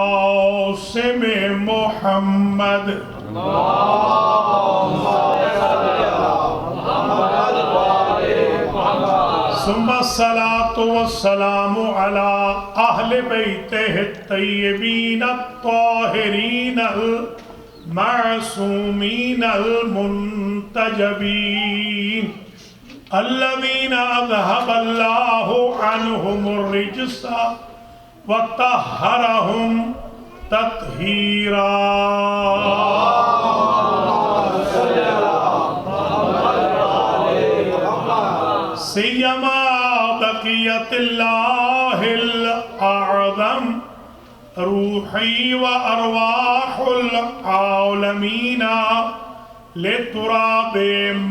عاصم محمد ثم الصلاة والسلام على أهل بيته الطيبين الطاهرين المعصومين المنتجبين الذين أذهب الله عنهم الرجس وطهرهم تطهيرا. سيما بقية الله الأعظم روحي وأرواح العالمين لتراب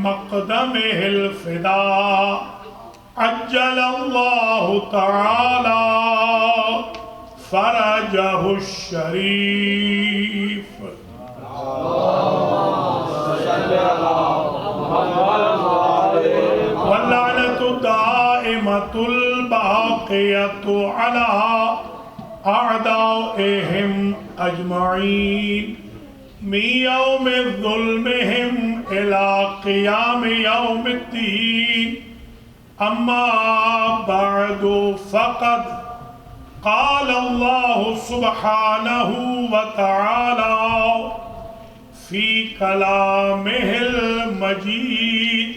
مقدمه الفداء عجل الله تعالى فرجه الشريف. واللعنة الدائمة الباقية على أعدائهم أجمعين من يوم ظلمهم إلى قيام يوم الدين. أما بعد فقد قال الله سبحانه وتعالى في كلامه المجيد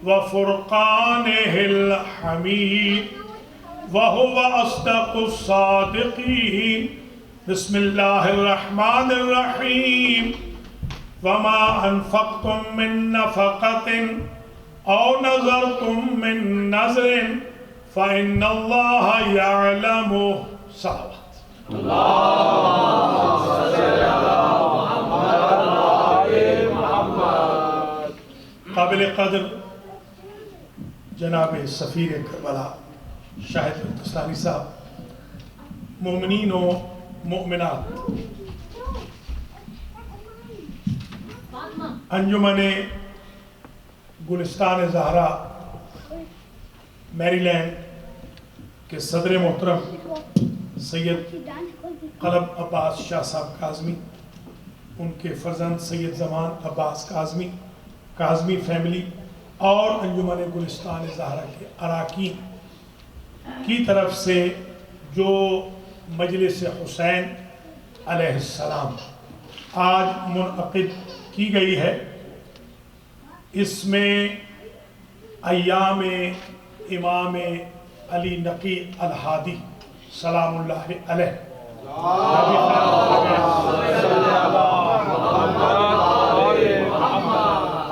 وفرقانه الحميد وهو أصدق الصادقين. بسم الله الرحمن الرحيم. وما أنفقتم من نفقة أو نذرتم من نذر فإن الله يعلمه. صلوات اللهم صل على محمد. قابل قدر جناب سفیر کربلا شاہد تستانی صاحب، مومنین و مؤمنات، انجمن گلستان زہرا میری لینڈ کے صدر محترم سید قلب عباس شاہ صاحب کاظمی، ان کے فرزند سید زمان عباس کاظمی فیملی اور انجمن گلستان زہرا کے اراکین کی طرف سے جو مجلس حسین علیہ السلام آج منعقد کی گئی ہے، اس میں ایام امام علی نقی الہادی سلام اللہ علیہ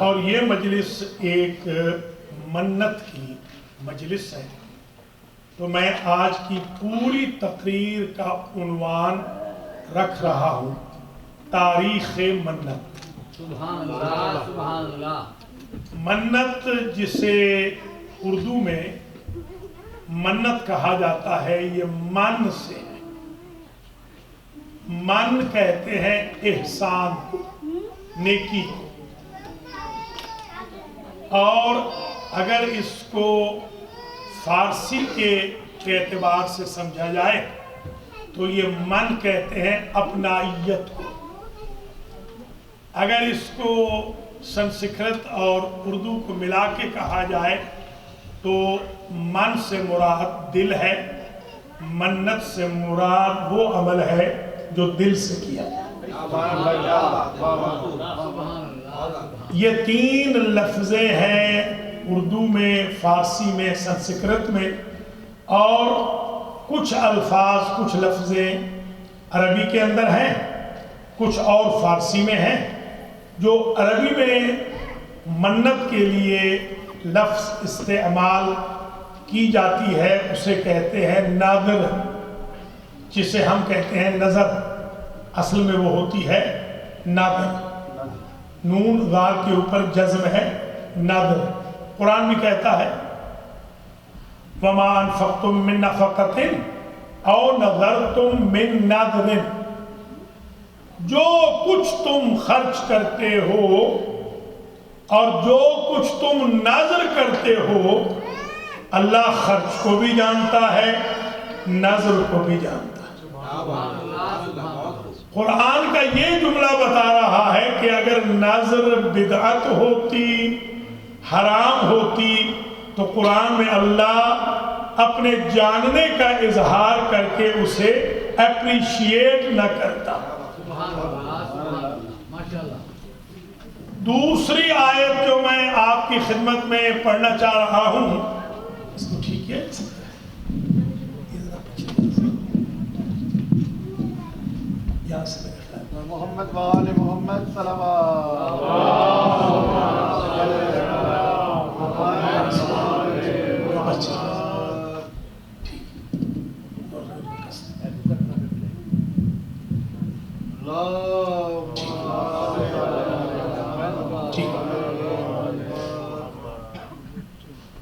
اور یہ مجلس ایک منت کی مجلس ہے، تو میں آج کی پوری تقریر کا عنوان رکھ رہا ہوں تاریخ منت. سبحان اللہ سبحان اللہ. منت جسے اردو میں منت کہا جاتا ہے، یہ من سے ہے. من کہتے ہیں احسان کو، نیکی کو، اور اگر اس کو فارسی کے اعتبار سے سمجھا جائے تو یہ من کہتے ہیں اپنائیت کو. اگر اس کو سنسکرت اور اردو کو ملا کے کہا جائے تو من سے مراد دل ہے، منت سے مراد وہ عمل ہے جو دل سے کیا جائے. یہ تین لفظیں ہیں اردو میں، فارسی میں، سنسکرت میں، اور کچھ الفاظ، کچھ لفظیں عربی کے اندر ہیں، کچھ اور فارسی میں ہیں. جو عربی میں منت کے لیے لفظ استعمال کی جاتی ہے اسے کہتے ہیں نادر، جسے ہم کہتے ہیں نظر، اصل میں وہ ہوتی ہے نادر. نون غار کے اوپر جزم ہے نادر. قرآن بھی کہتا ہے وَمَا أَنفَقْتُم مِّن نَفَقَةٍ أَوْ نَذَرْتُم مِّن نَذْرٍ، جو کچھ تم خرچ کرتے ہو اور جو کچھ تم نظر کرتے ہو، اللہ خرچ کو بھی جانتا ہے، نظر کو بھی جانتا ہے. قرآن کا یہ جملہ بتا رہا ہے کہ اگر نظر بدعت ہوتی، حرام ہوتی، تو قرآن میں اللہ اپنے جاننے کا اظہار کر کے اسے اپریشیٹ نہ کرتا۔ دوسری آیت جو میں آپ کی خدمت میں پڑھنا چاہ رہا ہوں، اس کو ٹھیک ہے، یہاں سے محمد وآل محمد صلوات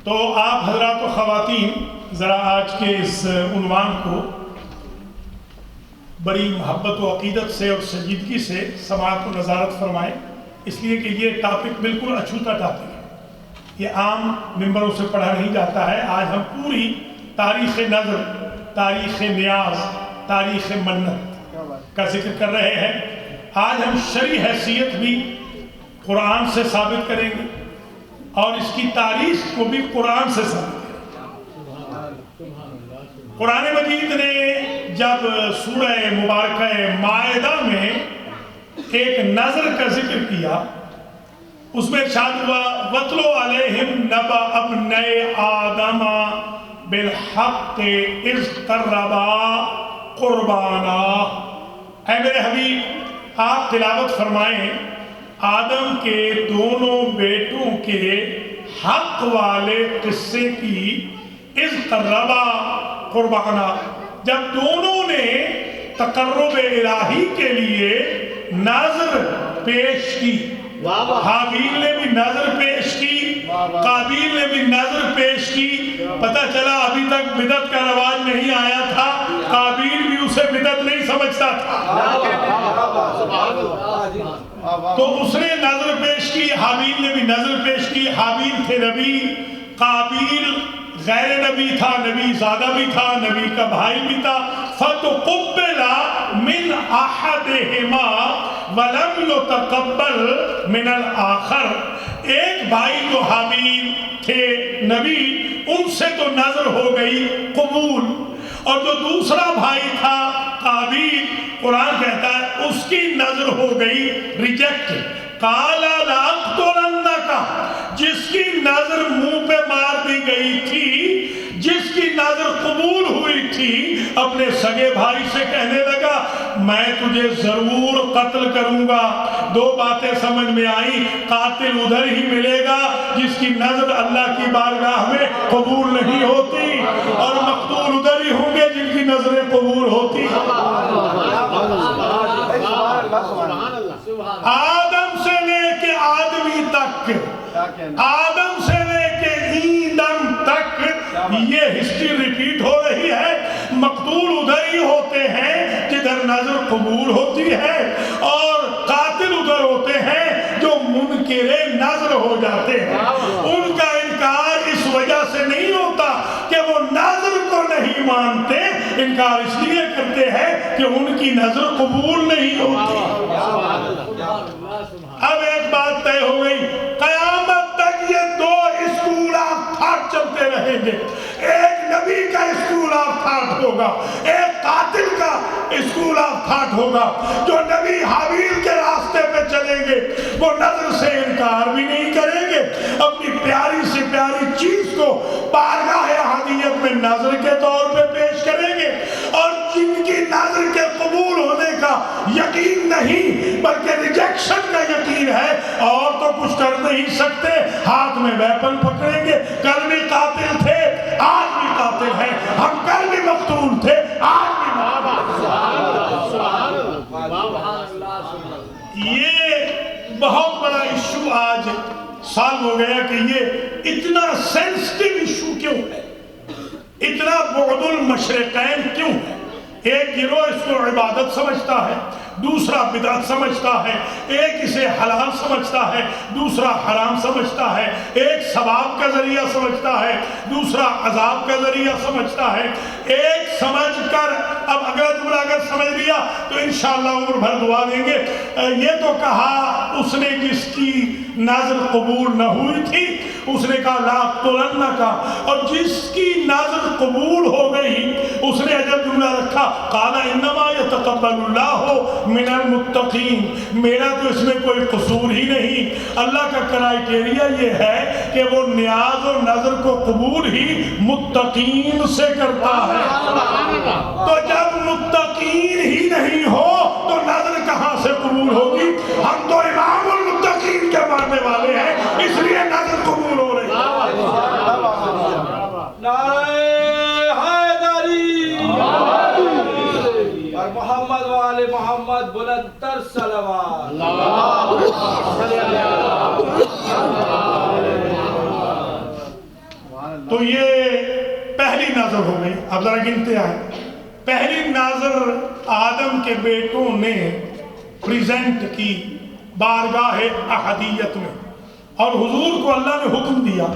تو آپ حضرات و خواتین ذرا آج کے اس عنوان کو بڑی محبت و عقیدت سے اور سنجیدگی سے سماعت و نظارت فرمائیں، اس لیے کہ یہ ٹاپک بالکل اچھوتا ٹاپک ہے، یہ عام ممبروں سے پڑھا نہیں جاتا ہے۔ آج ہم پوری تاریخ نظر، تاریخ نیاز، تاریخ منت کا ذکر کر رہے ہیں۔ آج ہم شرعی حیثیت بھی قرآن سے ثابت کریں گے اور اس کی تاریخ کو بھی قرآن سے ثابت کریں گے۔ قرآن مجید نے جب سورہ مبارکہ مائدہ میں ایک نظر کا ذکر کیا، اس میں ارشاد ہوا وَاتْلُ عَلَيْهِمْ نَبَأَ ابْنَيْ آدَمَ بِالْحَقِّ إِذْ قَرَّبَا قُرْبَانًا۔ اے میرے حبیب، آپ تلاوت فرمائیں آدم کے دونوں بیٹوں کے حق والے قصے کی، اذ قربا قربانا، جب دونوں نے تقرب الہی کے لیے نظر پیش کی۔ حابیل نے بھی نظر پیش کی، قابیل نے بھی نظر پیش کی۔ پتہ چلا ابھی تک بدعت کا رواج نہیں آیا تھا، قابیل بھی اسے بدعت نہیں سمجھتا تھا، تو اس نے نظر پیش کی، حابیل نے بھی نظر پیش کی۔ حابیل تھے نبی، قابیل غیر نبی تھا، نبی زادہ بھی تھا، نبی کا بھائی بھی تھا۔ فَتُقُبِّلَ مِنْ أَحَدِهِمَا وَلَمْ يُتَقَبَّلْ مِنَ الْآخَرِ، ایک بھائی جو حابیل تھے نبی، ان سے تو نظر ہو گئی قبول، اور جو دوسرا بھائی تھا قابیل، قرآن کہتا ہے اس کی نظر ہو گئی ریجیکٹ۔ قَالَ لَأَقْتُلَنَّكَ، جس کی نظر منہ پہ مار دی گئی تھی، جس کی نظر قبول ہوئی تھی، اپنے سگے بھائی سے کہنے لگا میں تجھے ضرور قتل کروں گا۔ دو باتیں سمجھ میں آئیں، قاتل ادھر ہی ملے گا جس کی نظر اللہ کی بارگاہ میں قبول نہیں ہوتی، اور مقتول ادھر ہی ہوں گے جن کی نظریں قبول ہوتی۔ آدم سے لے کے آدمی تک، آدم سے لے کے ایدم تک یہ ہسٹری ریپیٹ ہو رہی ہے۔ مقتول ادھر ہی ہوتے ہیں جدھر نظر قبول ہوتی ہے، اور قاتل ادھر ہوتے ہیں جو منکر نظر ہو جاتے ہیں۔ ان کا انکار اس وجہ سے نہیں ہوتا کہ وہ نظر کو نہیں مانتے، انکار اس لیے کرتے ہیں کہ ان کی نظر قبول نہیں ہوتی۔ اب ایک بات طے ہو گئی، قیامت تک یہ دو اسکول آف تھاٹ چلتے رہیں گے۔ ایک نبی کا اسکول آف تھاٹ ہوگا، ایک قاتل کا اسکول آف تھاٹ ہوگا۔ جو نبی حابیل کے راستے پہ چلیں گے وہ نظر سے انکار بھی نہیں کریں گے، اپنی پیاری سے پیاری چیز کو بارگاہ احدیت میں نظر کے طور پہ پیش کریں گے، اور جن کی نظر کے قبول ہونے کا یقین نہیں بلکہ ریجیکشن کا یقین ہے، اور تو کچھ کر نہیں سکتے، ہاتھ میں ویپن پکڑیں گے۔ کل بھی قاتل تھے، آج بھی قاتل ہیں، ہم کل بھی مقتول تھے، آج بھی یہ بہت بڑا ایشو آج سال ہو گیا کہ یہ اتنا سینسٹیو ایشو کیوں ہے، اتنا بعد المشرقین کیوں ہے۔ ایک گروہ اس کو عبادت سمجھتا ہے، دوسرا بدعت سمجھتا ہے، ایک اسے حلال سمجھتا ہے، دوسرا حرام سمجھتا ہے، ایک ثواب کا ذریعہ سمجھتا ہے، دوسرا عذاب کا ذریعہ سمجھتا ہے۔ ایک سمجھ کر اب اگلا جملہ اگر سمجھ لیا تو انشاءاللہ عمر بھر دعا دیں گے۔ یہ تو کہا اس نے جس کی نظر قبول نہ ہوئی تھی، اس نے کہا لا اقتلنک، اور جس کی نظر قبول ہو گئی اس نے عجب جملہ رکھا قال انما یتقبل اللہ من المتقین، میرا تو اس میں کوئی قصور ہی نہیں، اللہ کا کرائیٹیریا یہ ہے کہ وہ نیاز اور نظر کو قبول ہی متقین سے کرتا ہے۔ تو جب متقین ہی نہیں ہو تو نظر کہاں سے قبول ہوگی؟ ہم تو امام المتقین کے ماننے والے ہیں، اس لیے نظر قبول ہو رہی ہے۔ نعرہ حیدری اور محمد وآل محمد بلند تر صلوات۔ تو یہ پہلی نظر ہو گئی۔ اب ذرا گنتے آئے۔ پہلی نظر آدم کے بیٹوں نے پریزنٹ کی بارگاہ احدیت میں، اور حضور کو اللہ نے حکم دیا،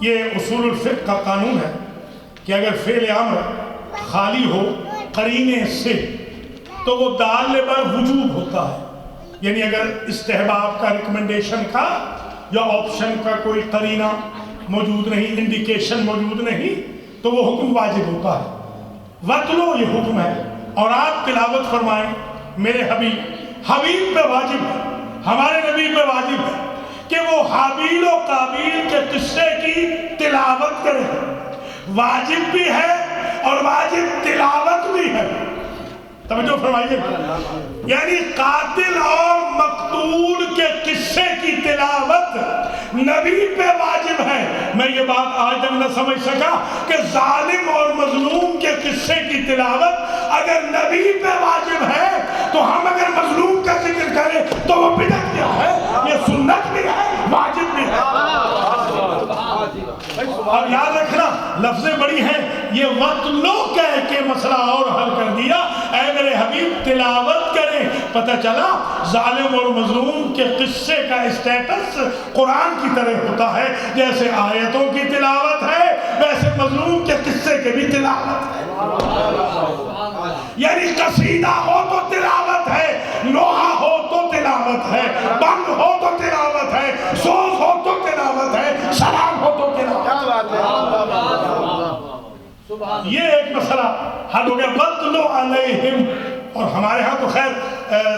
یہ اصول الفقہ کا قانون ہے کہ اگر فعل امر خالی ہو قرینے سے تو وہ دال بر وجوب ہوتا ہے، یعنی اگر استحباب کا ریکمنڈیشن کا یا آپشن کا کوئی قرینہ موجود نہیں، انڈیکیشن موجود نہیں، تو وہ حکم واجب ہوتا ہے۔ وطلو یہ حکم ہے، اور آپ تلاوت فرمائیں میرے حبیب پہ واجب ہے، ہمارے نبی پہ واجب ہے کہ وہ حابیل و قابیل کے قصے کی تلاوت کریں، واجب بھی ہے اور واجب تلاوت بھی ہے۔ توجہ فرمائیے، یعنی قاتل اور مقتول کے قصے کی تلاوت نبی پہ واجب ہے۔ میں یہ بات آج تک نہ سمجھ سکا کہ ظالم اور مظلوم کے قصے کی تلاوت اگر نبی پہ واجب ہے تو ہم اگر مظلوم کا ذکر کریں تو وہ بدعت کیا ہے؟ یہ سنت بھی ہے، واجب بھی ہے۔ اور یاد رکھنا لفظیں بڑی ہیں، یہ وطلو کہہ کے مسئلہ اور حل کر دیا، اے میرے حبیب تلاوت کریں۔ پتہ چلا ظالم اور مظلوم کے قصے کا اسٹیٹس قرآن کی طرح ہوتا ہے، جیسے آیتوں کی تلاوت ہے ویسے مظلوم کے قصے کے بھی تلاوت ہے۔ یعنی قصیدہ ہو تو تلاوت ہے، نوحہ ہو تو تلاوت ہے، بند ہو تو تلاوت ہے، سوز ہو تو تلاوت ہے، سلام ہو تو تلاوت ہے۔ یہ ایک مسئلہ حل ہو گیا وَاتْلُ عَلَيْهِمْ۔ اور ہمارے ہاں تو خیر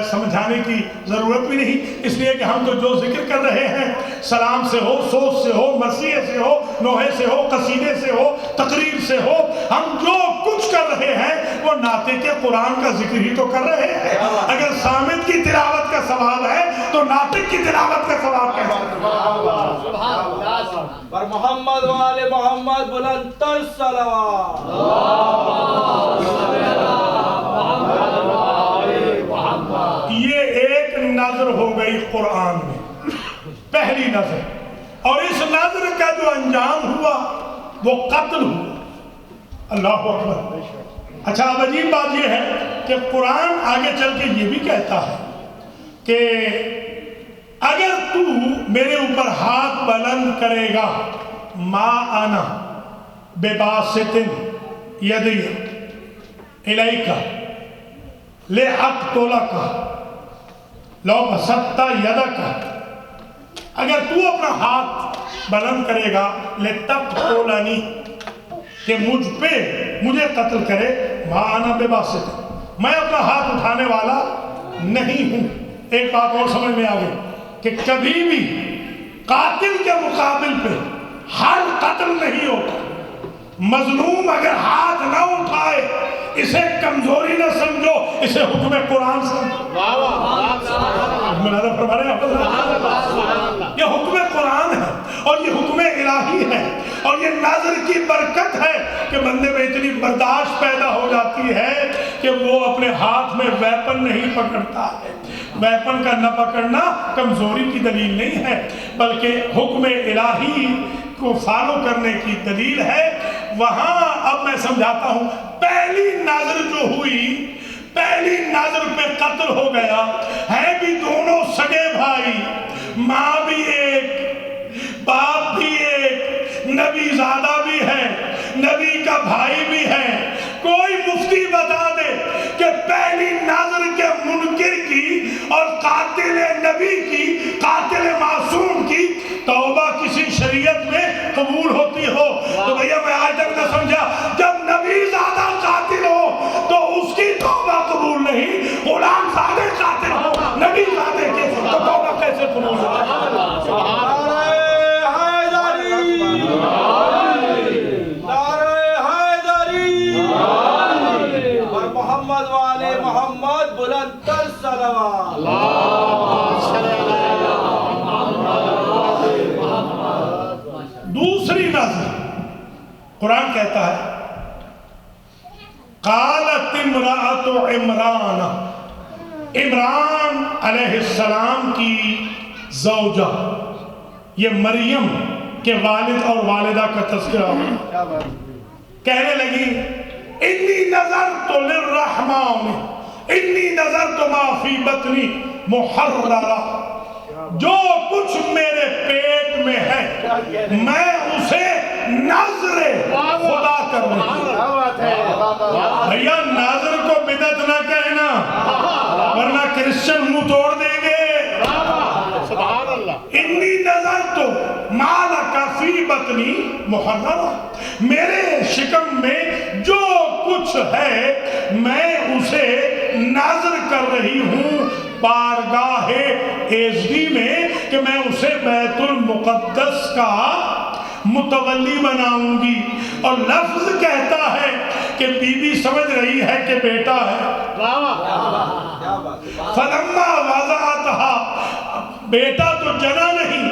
سمجھانے کی ضرورت بھی نہیں، اس لیے کہ ہم تو جو ذکر کر رہے ہیں سلام سے ہو، سوز سے ہو، مرثیے سے ہو، نوحے سے ہو، قصیدے سے ہو، تقریر سے ہو، ہم جو کچھ کر رہے ہیں وہ ناطق قرآن کا ذکر ہی تو کر رہے ہیں۔ اگر صامت کی تلاوت کا ثواب ہے تو ناطق کی تلاوت کا ثواب کیسے؟ اور محمد وآل محمد بلند تر صلوات۔ یہ ایک نظر ہو گئی قرآن میں، پہلی نظر، اور اس نظر کا جو انجام ہوا وہ قتل ہوا۔ اللہ اکبر۔ اچھا اب عجیب بات یہ ہے کہ قرآن آگے چل کے یہ بھی کہتا ہے کہ اگر تو میرے اوپر ہاتھ بلند کرے گا ما انا بباسط یدی الیک لأقتلک لو بسطت یدک، اگر تو اپنا ہاتھ بلند کرے گا لتقتلنی کہ مجھ پہ مجھے قتل کرے، ما انا بباسط میں اپنا ہاتھ اٹھانے والا نہیں ہوں۔ ایک بات اور سمجھ میں آ گئی کہ کبھی بھی قاتل کے مقابل پہ ہر قتل نہیں ہوتا۔ مظلوم اگر ہاتھ نہ اٹھائے اسے کمزوری نہ سمجھو، اسے حکم قرآن سمجھو۔ یہ حکم قرآن ہے اور یہ حکم الہی ہے، اور یہ نظر کی برکت ہے کہ بندے میں اتنی برداشت پیدا ہو جاتی ہے کہ وہ اپنے ہاتھ میں ویپن نہیں پکڑتا ہے۔ ویپن کا نہ پکڑنا کمزوری کی دلیل نہیں ہے، بلکہ حکم الہی کو فالو کرنے کی دلیل ہے۔ وہاں اب میں سمجھاتا ہوں، پہلی نظر جو ہوئی پہلی نظر پہ قتل ہو گیا، ہے بھی دونوں سگے بھائی، ماں بھی ایک، باپ بھی ایک، نبی زادہ بھی ہے، نبی کا بھائی بھی ہے۔ کوئی مفتی بتا دے کہ پہلی نظر کے منکر کی اور قاتل نبی کی، قاتل معصوم کی توبہ کسی شریعت میں قبول ہوتی ہو؟ تو بھیا میں آج تک نہ سمجھا، جب نبی زادہ قاتل ہو تو اس کی توبہ قبول نہیں، غلام زادہ قاتل ہو نبی زادہ کے تو توبہ کیسے قبول ہو؟ محمد والے محمد بلند تر صلوات۔ دوسری نظر قرآن کہتا ہے قالت امرأۃ عمران، عمران علیہ السلام کی زوجہ، یہ مریم کے والد اور والدہ کا تذکرہ کہنے لگی انی نظرت للرحمن انی نظرت ما فی بطنی محررہ، جو کچھ میرے پیٹ میں ہے میں اسے نظر خدا کر رہا ہوں۔ بھیا نظر کو بدعت نہ کہنا ورنہ کرسچن منہ توڑ دیں گے۔ انی نظرت ما لک فی بطنی محررہ، میرے شکم میں جو کچھ ہے میں اسے نظر کر رہی ہوں بارگاہ ایزدی میں کہ میں اسے بیت المقدس کا متولی بناؤں گی۔ اور لفظ کہتا ہے کہ بی بی سمجھ رہی ہے کہ بیٹا ہے۔ فلما وضعتها، بیٹا تو جنا نہیں،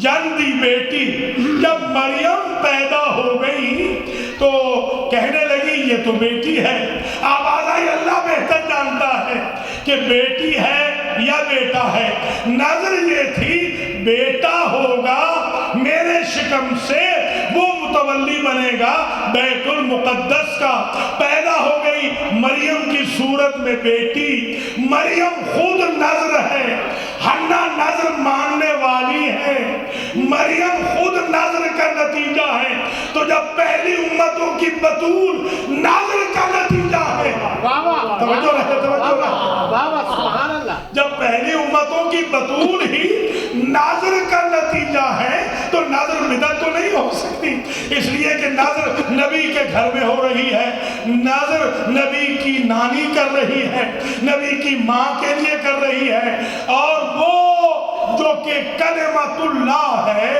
جن دی بیٹی۔ جب مریم پیدا ہو گئی تو کہنے لگی یہ تو بیٹی ہے۔ آواز آئی اللہ بہتر جانتا ہے کہ بیٹی ہے یا بیٹا ہے۔ نظر یہ تھی بیٹا ہوگا میرے شکم سے، وہ متولی بنے گا بیت المقدس کا۔ پیدا ہو گئی مریم کی صورت میں بیٹی۔ مریم خود نظر ہے، حنا نظر ماننے والی ہے، مریم خود نظر کا نتیجہ ہے۔ تو جب پہلی امتوں کی بطول نظر کا نتیجہ ہے، توجہ رہے توجہ رہے، جب پہلی امتوں کی بطول ہی نظر کا نتیجہ ہے تو نظر بدعت تو نہیں ہو سکتی۔ اس لیے کہ نظر نبی کے گھر میں ہو رہی ہے، نظر نبی کی نانی کر رہی ہے، نبی کی ماں کے لیے کر رہی ہے، اور وہ جو کہ کلمۃ اللہ ہے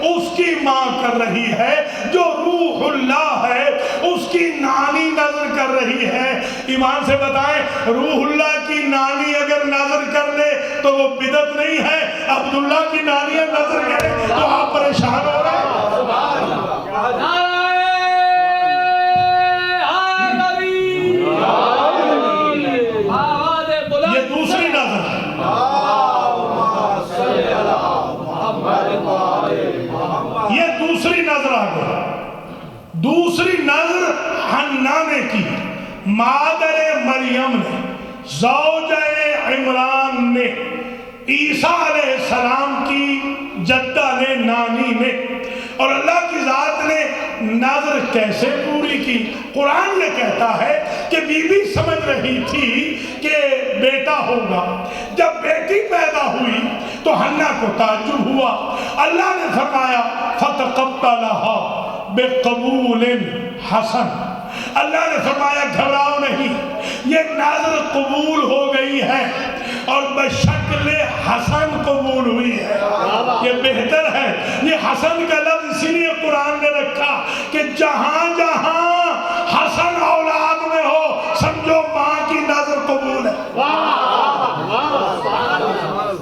اس کی ماں کر رہی ہے، جو روح اللہ ہے اس کی نانی نظر کر رہی ہے۔ ایمان سے بتائیں روح اللہ کی نانی اگر نظر کر لے تو وہ بدعت نہیں ہے، عبداللہ کی نانی نظر کرے تو آپ پریشان ہو رہے ہیں۔ یہ دوسری نظر ہے۔ یہ دوسری نظر آ گئی۔ دوسری نظر حنا نے کی، مادر مریم نے، زوجہ عمران نے، عیسیٰ علیہ السلام کی جدہ نے، نانی نے۔ اور اللہ کی ذات نے نظر کیسے پوری کی؟ قرآن یہ کہتا ہے کہ بی بی سمجھ رہی تھی کہ بیٹا ہوگا۔ جب بیٹی پیدا ہوئی تو حنا کو تعجب ہوا۔ اللہ نے فرمایا فَتَقَبَّلَهَا بِقَبُولٍ حَسَنٍ، اللہ نے فرمایا گھبراؤ نہیں، یہ نظر قبول ہو گئی ہے اور بشکل حسن قبول ہوئی ہے۔ یہ بہتر ہے، یہ حسن کا لفظ اسی لیے قرآن نے رکھا کہ جہاں جہاں حسن اولاد میں ہو سمجھو ماں کی نظر قبول ہے۔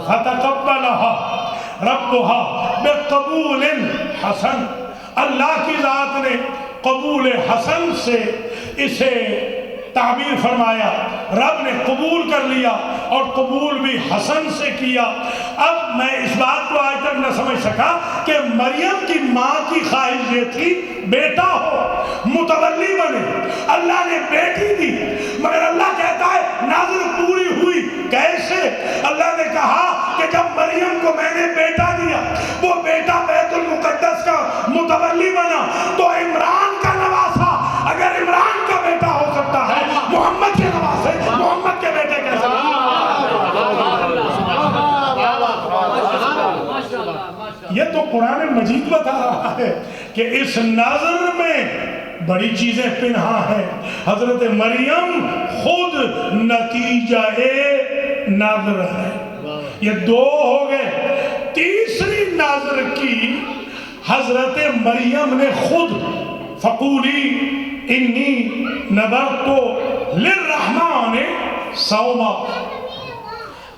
فَتَقَبَّلَهَا رَبُّهَا بِقَبُولٍ حَسَنٍ، اللہ کی ذات نے قبول حسن سے اسے تعبیر فرمایا، رب نے قبول کر لیا اور قبول بھی حسن سے کیا۔ اب میں اس بات کو آج تک نہ سمجھ سکا کہ مریم کی ماں کی خواہش یہ تھی بیٹا ہو، متولی بنے، اللہ نے بیٹی دی، مگر اللہ کہتا ہے نظر پوری ہوئی کیسے؟ اللہ نے کہا کہ جب مریم کو میں نے بیٹا دیا، وہ بیٹا بیت المقدس کا متولی بنا، تو عمران کا نواسا، اگر عمران کا بیٹا ہو سکتا ہے محمد کے نواسے محمد کے بیٹے کیسے؟ یہ تو قرآن مجید بتا رہا ہے کہ اس نظر میں بڑی چیزیں پنہا ہیں۔ حضرت مریم خود نتیجہ نظر ہے۔ یہ دو ہو گئے، تیسری نظر کی حضرت مریم نے خود فقولی انی نذرت للرحمن صوما،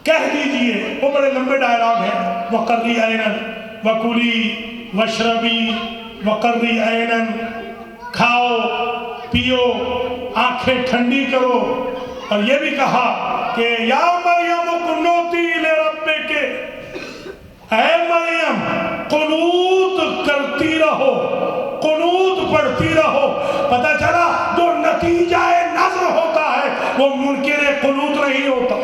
کہہ دیجئے، وہ بڑے لمبے ڈائلاگ ہیں، وقری عینن وکلی وشربی وقری عینن، کھاؤ پیو آنکھیں ٹھنڈی کرو، اور یہ بھی کہا کہ یا مریم قنوتی لربک، اے مریم قنوت کرتی رہو، قنوت پڑھتی رہو۔ پتہ چلا جو نتیجہ نظر ہوتا ہے وہ منکر قنوت نہیں ہوتا۔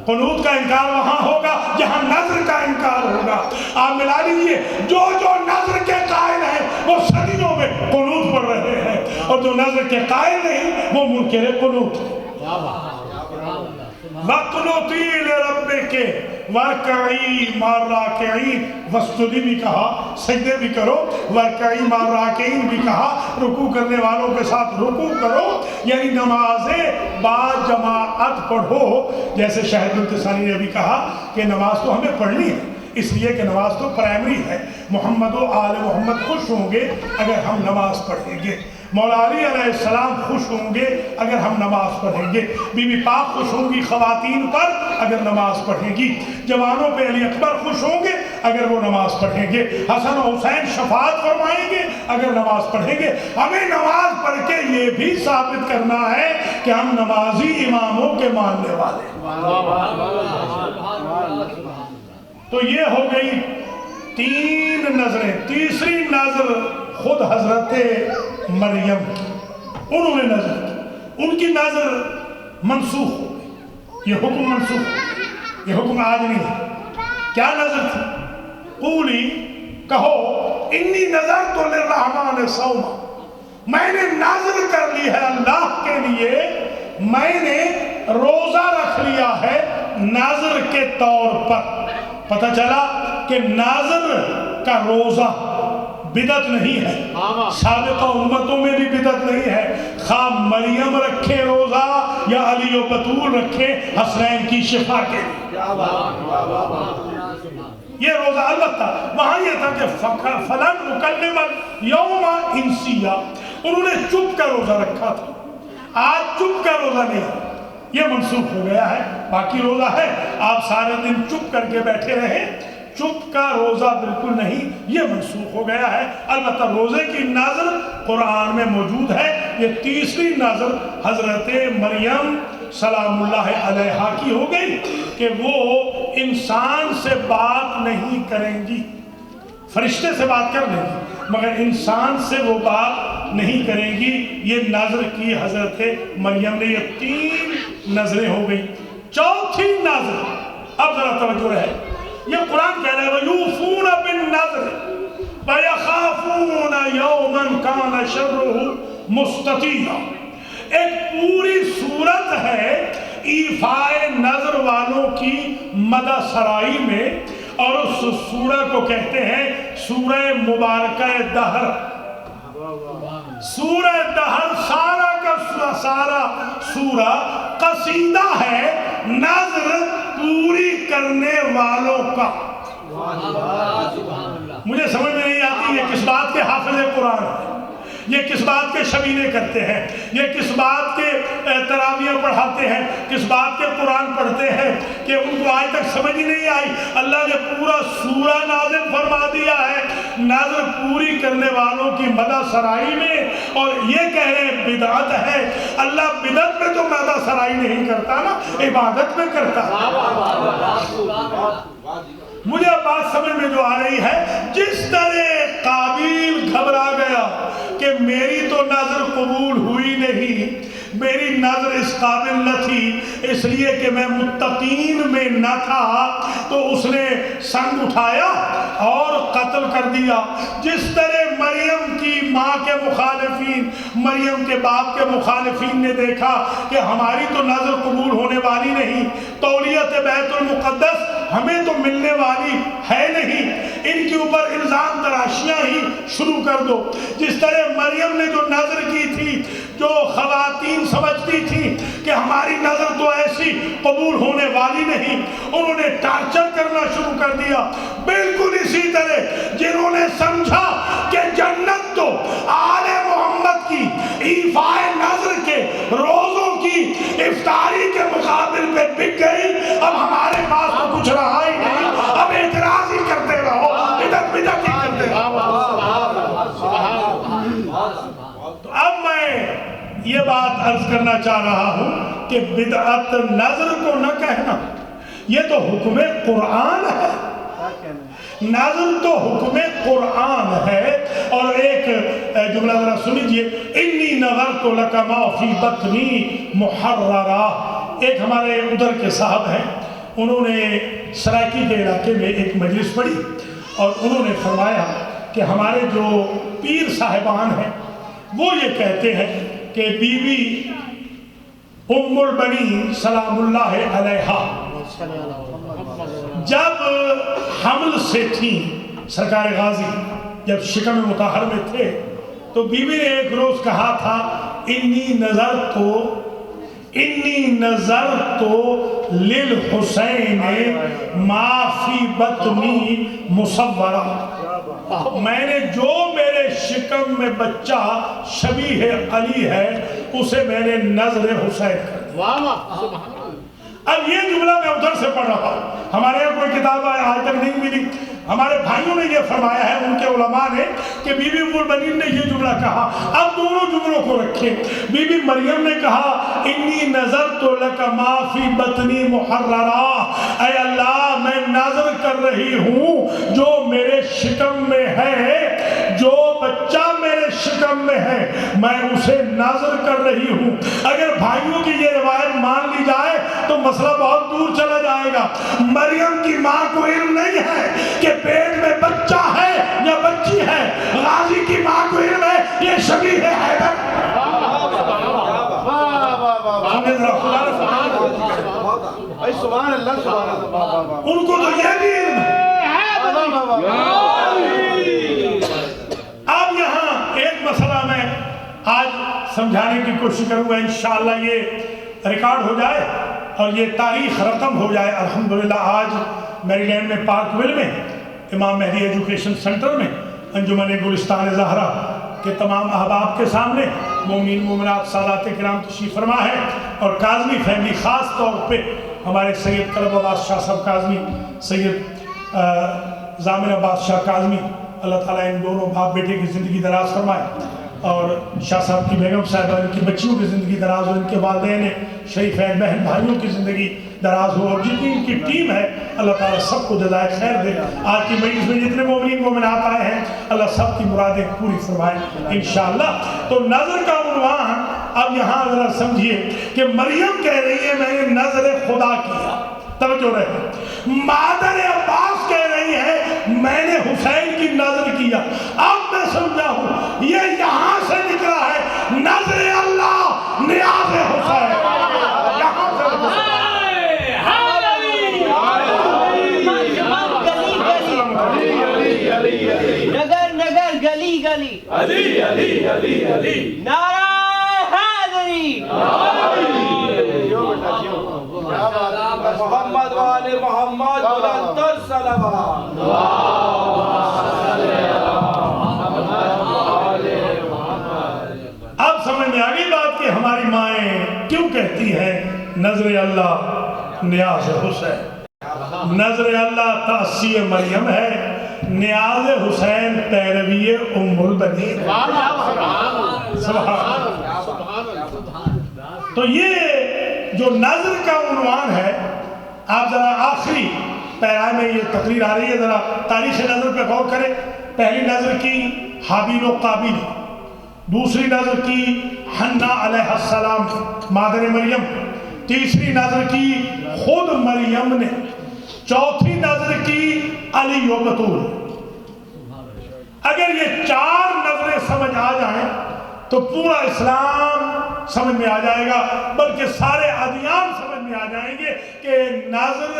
قنوت کا انکار وہاں ہوگا جہاں نظر کا انکار ہوگا۔ آپ ملا لیجئے، جو نظر کے قائل ہیں وہ صدیوں میں قنوت پڑھ رہے ہیں، اور جو نظر کے قائل نہیں وہ منکر قنوت ہیں۔ وَقْنُتِي لِرَبِّكِ وَارْكَعِي مَعَ الرَّاكِعِينَ، وَاسْجُدِي بھی کہا، سجدے بھی کرو، وَارْكَعِي مَعَ الرَّاكِعِينَ بھی کہا، رکوع کرنے والوں کے ساتھ رکوع کرو، یعنی نمازیں با جماعت پڑھو۔ جیسے شاہد التسانی نے بھی کہا کہ نماز تو ہمیں پڑھنی ہے، اس لیے کہ نماز تو پرائمری ہے۔ محمد و آل محمد خوش ہوں گے اگر ہم نماز پڑھیں گے، مولا علی علیہ السلام خوش ہوں گے اگر ہم نماز پڑھیں گے، بی بی پاک خوش ہوں گی خواتین پر اگر نماز پڑھیں گی، جوانوں پہ علی اکبر خوش ہوں گے اگر وہ نماز پڑھیں گے، حسن و حسین شفاعت فرمائیں گے اگر نماز پڑھیں گے۔ ہمیں نماز پڑھ کے یہ بھی ثابت کرنا ہے کہ ہم نمازی اماموں کے ماننے والے ہیں۔ تو یہ ہو گئی تین نظریں۔ تیسری نظر خود حضرت مریم کی، انہوں نے نظر کی، ان کی نظر منسوخ ہو گئی، یہ حکم منسوخ ہو گئی، یہ حکم آج نہیں ہے۔ کیا نظر تھی؟ قولی، کہو، انی نظرت للرحمن صوما، میں نے نظر کر لی ہے اللہ کے لیے، میں نے روزہ رکھ لیا ہے نظر کے طور پر۔ پتہ چلا کہ ناظر کا روزہ بدعت نہیں ہے، سابقہ امتوں میں بھی بدعت نہیں ہے، خواہ مریم رکھے روزہ یا علی و بطول رکھے حسنین کی شفا کے لیے۔ یہ روزہ البتہ وہاں یہ تھا کہ فلن نکلم یوم انسیہ، انہوں نے چپ کا روزہ رکھا تھا، آج چپ کا روزہ نہیں، یہ منسوخ ہو گیا ہے۔ باقی روزہ ہے، آپ سارے دن چپ کر کے بیٹھے رہیں، چپ کا روزہ بالکل نہیں، یہ منسوخ ہو گیا ہے۔ البتہ روزے کی نظر قرآن میں موجود ہے۔ یہ تیسری نظر حضرت مریم سلام اللہ علیہا کی ہو گئی کہ وہ انسان سے بات نہیں کریں گی، فرشتے سے بات کر لیں گی مگر انسان سے وہ بات نہیں کریں گی۔ یہ نظر کی حضرت مریم نے، یہ تین نظریں ہو گئی۔ چوتھی نظر، اب ذرا توجہ ہے، یہ قرآن کہہ رہے ہیں وَيُوفُونَ بِالنَّذْرِ وَيَخَافُونَ يَوْمًا كَانَ شَرُّهُ مُسْتَطِيرًا۔ ایک پوری صورت ہے ایفائے نظر والوں کی مدہ سرائی میں، اور اس سورہ کو کہتے ہیں سورہ مبارکہ دہر۔ سورہ دہر سارا کا سارا سورہ قصیدہ ہے نظر پوری کرنے والوں کا۔ مجھے سمجھ میں نہیں آتی ہے کس بات کے حافظ قرآن ہے، یہ کس بات کے شبینے کرتے ہیں، یہ کس بات کے تراویح پڑھاتے ہیں، کس بات کے قرآن پڑھتے ہیں کہ ان کو آج تک سمجھ ہی نہیں آئی۔ اللہ نے پورا سورہ نازل فرما دیا ہے نظر پوری کرنے والوں کی مدح سرائی میں، اور یہ کہہ رہے ہیں بدعت ہے۔ اللہ بدعت میں تو مدح سرائی نہیں کرتا نا، عبادت میں کرتا۔ مجھے بات سمجھ میں جو آ رہی ہے، جس طرح قابیل گھبرا گیا کہ میری تو نظر قبول ہوئی نہیں، میری نظر اس قابل نہ تھی، اس لیے کہ میں متقین میں نہ تھا، تو اس نے سنگ اٹھایا اور قتل کر دیا۔ جس طرح مریم کی ماں کے مخالفین، مریم کے باپ کے مخالفین نے دیکھا کہ ہماری تو نظر قبول ہونے والی نہیں، تولیت بیت المقدس ہمیں تو ملنے والی ہے نہیں، ان کے اوپر الزام تراشیاں ہی شروع کر دو۔ جس طرح مریم نے جو نظر کی تھی، جو خواتین سمجھتی تھی کہ ہماری نظر تو ایسی قبول ہونے والی نہیں، انہوں نے ٹارچر کرنا شروع کر دیا۔ بالکل اسی طرح جنہوں نے سمجھا کہ جنت تو آل محمد کی ایفائے نظر کے روزوں کی افطاری کے مقابل میں بک گئی، اب ہمارے پاس تو کچھ رہا ہی نہیں، اب اعتراض ہی کرتے رہو، بدعت ہی کرتے رہو۔ تو اب میں یہ بات عرض کرنا چاہ رہا ہوں کہ بدعت نظر کو نہ کہنا، یہ تو حکم قرآن ہے، نظر تو حکم قرآن ہے۔ اور ایک جملہ ذرا سنیجئے، انی نظرت لک ما فی بطنی محررہ۔ ایک ہمارے ادھر کے صاحب ہیں، انہوں نے سرائکی کے علاقے میں ایک مجلس پڑھی اور انہوں نے فرمایا کہ ہمارے جو پیر صاحبان ہیں وہ یہ کہتے ہیں کہ بی بی ام البنین سلام اللہ علیہا جب حمل سے تھیں، سرکار غازی جب شکم مطہر میں تھے، تو بی بی نے ایک روز کہا تھا انی نظرت للحسین ما فی بطنی مصورہ، میں نے جو میرے شکم میں بچہ شبیہ علی ہے اسے میں نے نظر حسین کر دیا۔ اب یہ جملہ میں ادھر سے پڑھ رہا ہوں، ہمارے یہاں کوئی کتاب آج تک نہیں ملی، ہمارے بھائیوں نے یہ فرمایا ہے ان کے علماء نے کہ بی بی ام البنین نے یہ جملہ کہا۔ اب دونوں جملوں کو رکھیں، بی بی مریم نے کہا انی نظرت لک ما فی بطنی محررہ، اے اللہ میں نظر کر رہی ہوں جو میرے شکم میں ہے، جو بچہ میرے شکم میں ہے میں اسے نظر کر رہی ہوں۔ اگر بھائیوں کی یہ روایت مان لی جائے تو مسئلہ بہت دور چلا جائے گا۔ مریم کی ماں کو علم نہیں ہے کہ پیٹ میں بچہ ہے یا بچی ہے، غازی کی ماں کو علم ہے یہ شبیہ حیدر۔ ان کو تو یہ بھی علم ہے۔ اب یہاں ایک مسئلہ میں آج سمجھانے کی کوشش کروں گا، انشاءاللہ یہ ریکارڈ ہو جائے اور یہ تاریخ رقم ہو جائے۔ الحمدللہ آج میری لینڈ میں پارک ویل میں امام مہدی ایجوکیشن سینٹر میں انجمن گلستان زہرا کے تمام احباب کے سامنے مومنین مومنات سادات کرام تشریف فرما ہے، اور کاظمی فیملی خاص طور پہ ہمارے سید قلب عباس شاہ صاحب کاظمی، سید ضامن عباس شاہ کاظمی، اللہ تعالیٰ ان دونوں باپ بیٹے کی زندگی دراز فرمائے، اور شاہ صاحب کی بیگم صاحبہ ان کی بچیوں کی زندگی دراز ہو، ان کے والدین شریفین بہن بھائیوں کی زندگی دراز ہو، اور جتنی ان کی ٹیم ہے اللہ تعالیٰ سب کو جزائے خیر دے۔ آج کی مجلس میں جتنے مومنین مومنات آئے ہیں اللہ سب کی مرادیں پوری فرمائے انشاءاللہ۔ تو نظر کا عنوان اب یہاں ذرا سمجھیے کہ مریم کہہ رہی ہے میں نے نظر خدا کیا، توجہ رہے، مادر عباس کہہ رہی ہے میں نے حسین کی نظر کیا۔ اب میں سمجھا ہوں یہ یہاں سے نکلا ہے نظر اللہ نیاز حسین، یہاں سے نگر نگر گلی گلی علی علی علی علی نعرہ حیدری، محمد وآل محمد بلند تر صلوات۔ میں آ گئی بات کہ ہماری مائیں کیوں کہتی ہیں نظر اللہ نیاز حسین، نظر اللہ تأسی مریم ہے، نیاز حسین پیروی ام البنین۔ سبحان اللہ۔ تو یہ جو نظر کا عنوان ہے، آپ ذرا آخری پیرا میں یہ تقریر آ رہی ہے، ذرا تاریخ نظر پہ غور کریں۔ پہلی نظر کی حابیل و قابیل، دوسری نظر کی حنا علیہ السلام مادر مریم، تیسری نظر کی خود مریم نے، چوتھی نظر کی علی و بطول۔ اگر یہ 4 نظریں سمجھ آ جائیں تو پورا اسلام سمجھ میں آ جائے گا، بلکہ سارے ادیان سمجھ میں آ جائیں گے کہ نظر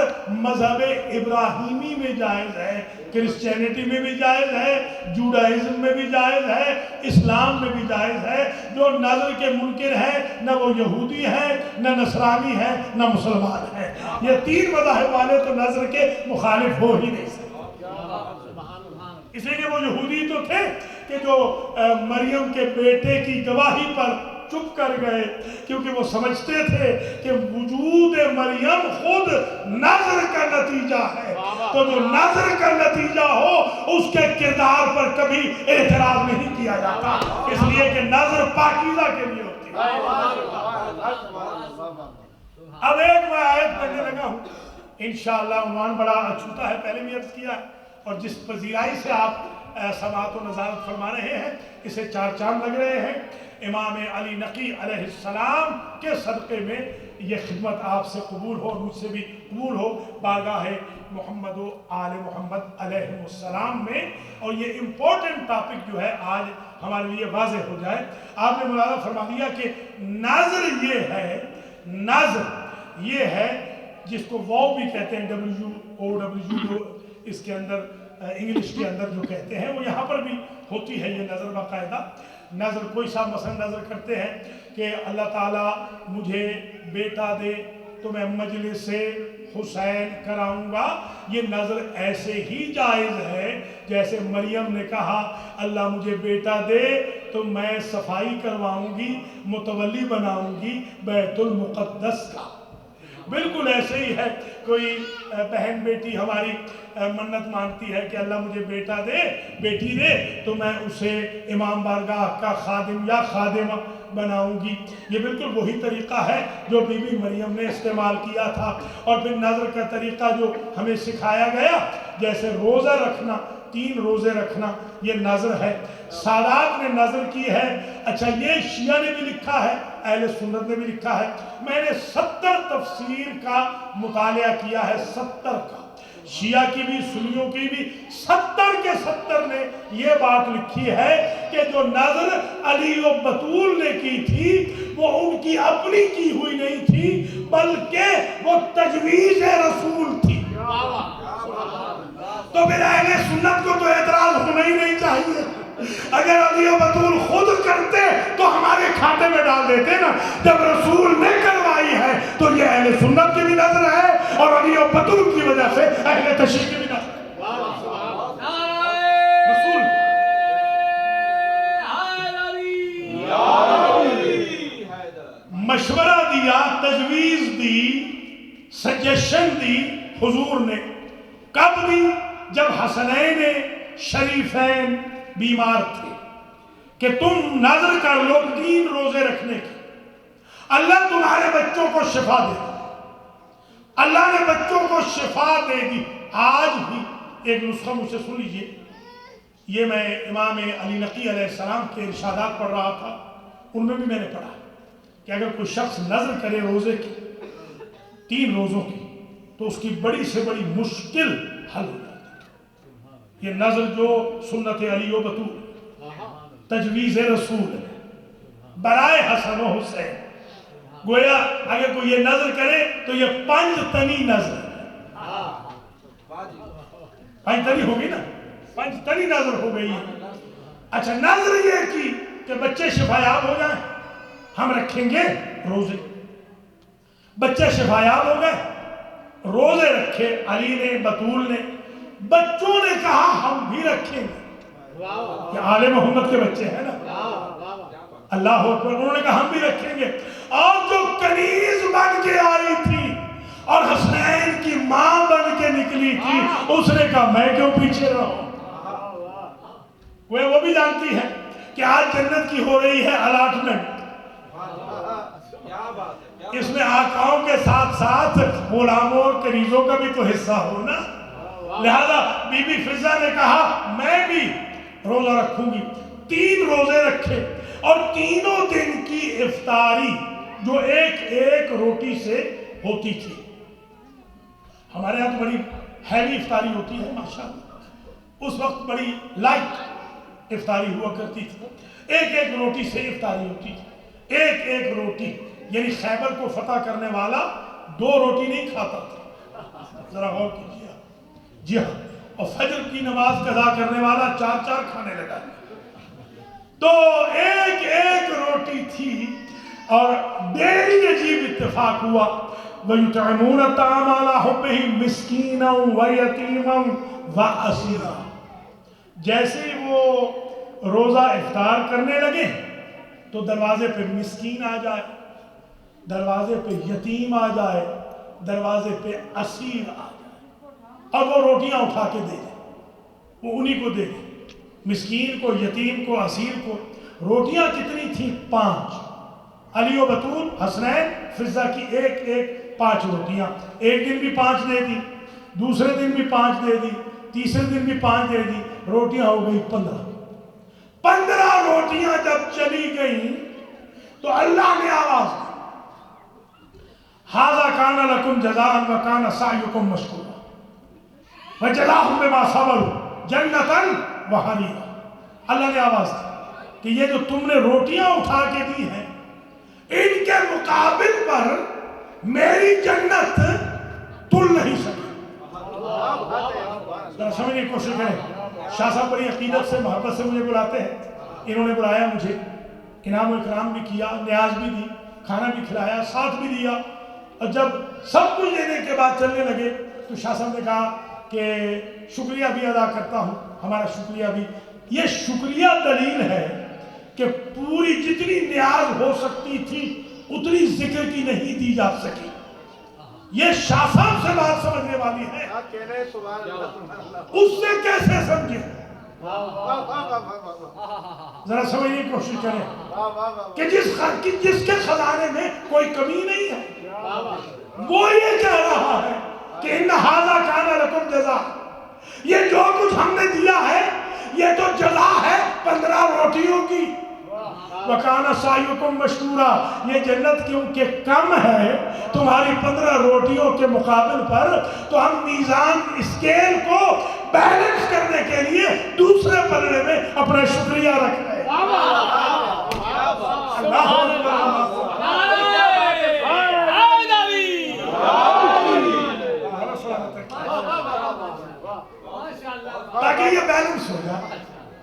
مذہب ابراہیمی میں جائز ہے، کرسچینٹی میں بھی جائز ہے، جوڈائزم میں بھی جائز ہے، اسلام میں بھی جائز ہے۔ جو نظر کے منکر ہیں نہ وہ یہودی ہیں، نہ نصرانی ہیں، نہ مسلمان ہیں۔ یہ 3 مذاہب والے تو نظر کے مخالف ہو ہی نہیں سکتے۔ اس لیے وہ یہودی تو تھے کہ جو مریم کے بیٹے کی گواہی پر چپ کر گئے، کیونکہ وہ سمجھتے تھے کہ وجود مریم خود نظر کا نتیجہ ہے، تو جو نظر کا نتیجہ ہو اس کے کردار پر کبھی اعتراض نہیں کیا جاتا، اس لیے کہ نظر پاکیزہ کے لیے ہوتی ہے۔ اب ایک میں آیت پڑھنے لگا ہوں، انشاءاللہ عنوان بڑا اچھوتا ہے، پہلے بھی عرض کیا ہے، اور جس پذیرائی سے آپ سماعت و نظارت فرما رہے ہیں اسے 4 چاند لگ رہے ہیں۔ امام علی نقی علیہ السلام کے صدقے میں یہ خدمت آپ سے قبول ہو اور مجھ سے بھی قبول ہو بارگاہ محمد و آل محمد علیہ السلام میں۔ اور یہ امپورٹنٹ ٹاپک جو ہے آج ہمارے لیے واضح ہو جائے۔ آپ نے ملاحظہ فرما دیا کہ نظر یہ ہے، نظر یہ ہے جس کو واو بھی کہتے ہیں، WOW اس کے اندر انگلش کے اندر جو کہتے ہیں، وہ یہاں پر بھی ہوتی ہے یہ نظر باقاعدہ۔ نظر کوئی صاحب مثلا نظر کرتے ہیں کہ اللہ تعالیٰ مجھے بیٹا دے تو میں مجلس سے حسین کراؤں گا، یہ نظر ایسے ہی جائز ہے جیسے مریم نے کہا اللہ مجھے بیٹا دے تو میں صفائی کرواؤں گی، متولی بناؤں گی بیت المقدس کا۔ بالکل ایسے ہی ہے، کوئی بہن بیٹی ہماری منت مانتی ہے کہ اللہ مجھے بیٹا دے، بیٹی دے تو میں اسے امام بارگاہ کا خادم یا خادمہ بناؤں گی۔ یہ بالکل وہی طریقہ ہے جو بی بی مریم نے استعمال کیا تھا۔ اور پھر نظر کا طریقہ جو ہمیں سکھایا گیا، جیسے روزہ رکھنا، 3 روزے رکھنا، یہ نظر ہے۔ سادات نے نظر کی ہے۔ اچھا یہ شیعہ نے بھی لکھا ہے، اہل سنت نے بھی لکھا ہے۔ میں نے 70 تفسیر کا مطالعہ کیا ہے، 70 کا، شیعہ کی بھی سنیوں کی بھی، 70 کے 70 نے یہ بات لکھی ہے کہ جو نظر علی و بطول نے کی تھی وہ ان کی اپنی کی ہوئی نہیں تھی، بلکہ وہ تجویز رسول تھی۔ تو پھر اہل سنت کو تو اعتراض ہونا ہی نہیں چاہیے۔ اگر علی و بطول خود کرتے تو ہمارے کھاتے میں ڈال دیتے نا، جب رسول نے کروائی ہے تو یہ اہل سنت کی بھی نظر ہے اور علی و بطول کی وجہ سے اہل تشیع کی بھی نظر ہے۔ رسول مشورہ دیا، تجویز دی، سجیشن دی حضور نے، کب دی؟ جب حسنین شریفین بیمار تھے کہ تم نظر کر لو 3 روزے رکھنے کی، اللہ تمہارے بچوں کو شفا دے گا۔ اللہ نے بچوں کو شفا دے دی۔ آج بھی ایک نسخہ مجھ سے سن لیجئے، یہ میں امام علی نقی علیہ السلام کے ارشادات پڑھ رہا تھا، ان میں بھی میں نے پڑھا کہ اگر کوئی شخص نظر کرے روزے کی، 3 روزوں کی، تو اس کی بڑی سے بڑی مشکل حل ہو جاتی ہے۔ یہ نظر جو سنت علی و بطول، تجویز رسول ہے برائے حسن و حسین، گویا اگر کوئی یہ نظر کرے تو یہ 5 تنی نظر ہے۔ 5 تنی ہوگی نا، 5 تنی نظر ہو گئی ہے۔ اچھا نظر یہ کی کہ بچے شفایاب ہو جائیں، ہم رکھیں گے روزے۔ بچے شفایاب ہو گئے، روزے رکھے علی نے، بطول نے، بچوں نے کہا ہم بھی رکھیں گے۔ یہ آل محمد کے بچے ہیں نا۔ اللہ اکبر. انہوں نے کہا ہم بھی رکھیں گے. اور جو کنیز بن کے آئی تھی اور حسنین کی ماں بن کے نکلی تھی, اس نے کہا میں کیوں پیچھے رہوں. وہ بھی جانتی ہے کہ آج جنت کی ہو رہی ہے الاٹمنٹ. اس میں آقاؤں کے ساتھ ساتھ غلاموں اور کنیزوں کا بھی تو حصہ ہو نا. لہذا بی بی فضہ نے کہا میں بھی روزہ رکھوں گی. 3 روزے رکھے اور تینوں دن کی افطاری جو ایک روٹی سے ہوتی تھی. ہمارے یہاں تو بڑی ہیوی افطاری ہوتی ہے ماشاءاللہ, اس وقت بڑی لائٹ افطاری ہوا کرتی تھی. ایک روٹی سے افطاری ہوتی تھی. ایک روٹی, یعنی خیبر کو فتح کرنے والا 2 روٹی نہیں کھاتا تھا. ذرا غور کیجیے. جی ہاں, اور فجر کی نماز قضا کرنے والا 4 کھانے لگا. تو ایک روٹی تھی. اور بڑی عجیب اتفاق ہوا. وَيُطْعِمُونَ الطَّعَامَ عَلَىٰ حُبِّهِ مِسْكِينًا وَيَتِيمًا وَأَسِيرًا. جیسے وہ روزہ افطار کرنے لگے تو دروازے پہ مسکین آ جائے, دروازے پہ یتیم آ جائے, دروازے پہ اسیر آ جائے, اور وہ روٹیاں اٹھا کے دے دیں, وہ انہی کو دے دیں, مسکین کو, یتیم کو, اسیر کو. روٹیاں کتنی تھیں؟ 5. علی و بطول, حسنین, فضہ کی ایک 5 روٹیاں. ایک دن بھی 5 دے دی, دوسرے دن بھی 5 دے دی, تیسرے دن بھی 5 دے دی. روٹیاں ہو گئی 15. 15 روٹیاں جب چلی گئیں تو اللہ نے آواز دی, ھذا کان لکم جزاء وکان سعیکم مشکورا وجزاہم بما صبروا جنتا وحریرا. اللہ نے آواز دی کہ یہ جو تم نے روٹیاں اٹھا کے دی ہیں, ان کے مقابل پر میری جنت تل نہیں سکی. ذرا سمجھنے کی کوشش کریں. شاہ صاحب بڑی عقیدت سے, محبت سے مجھے بلاتے ہیں. انہوں نے بلایا مجھے, انعام و اکرام بھی کیا, نیاز بھی دی, کھانا بھی کھلایا, ساتھ بھی دیا. اور جب سب کچھ دینے کے بعد چلنے لگے تو شاہ صاحب نے کہا کہ شکریہ بھی ادا کرتا ہوں, ہمارا شکریہ بھی. یہ شکریہ دلیل ہے کہ پوری جتنی نیاز ہو سکتی تھی اتنی ذکر کی نہیں دی جا سکی. یہ شاہ صاحب سے بات سمجھنے والی ہے, اس سے کیسے سمجھے. ذرا سمجھنے کی کوشش کریں کہ جس کے خزانے میں کوئی کمی نہیں ہے, وہ یہ کہہ رہا ہے کہ ان ھذا کان لکم جزاء, یہ جو کچھ ہم نے دیا ہے یہ تو جزا ہے 15 روٹیوں کی. وَكَانَ سَعْيُكُمْ مَشْكُورًا, یہ جنت کیونکہ کم ہے تمہاری 15 روٹیوں کے مقابل پر, تو ہم میزان اسکیل کو بیلنس کرنے کے لیے دوسرے پلڑے میں اپنا شکریہ رکھ رہے ہیں. تاکہ یہ بیلنس ہو جائے.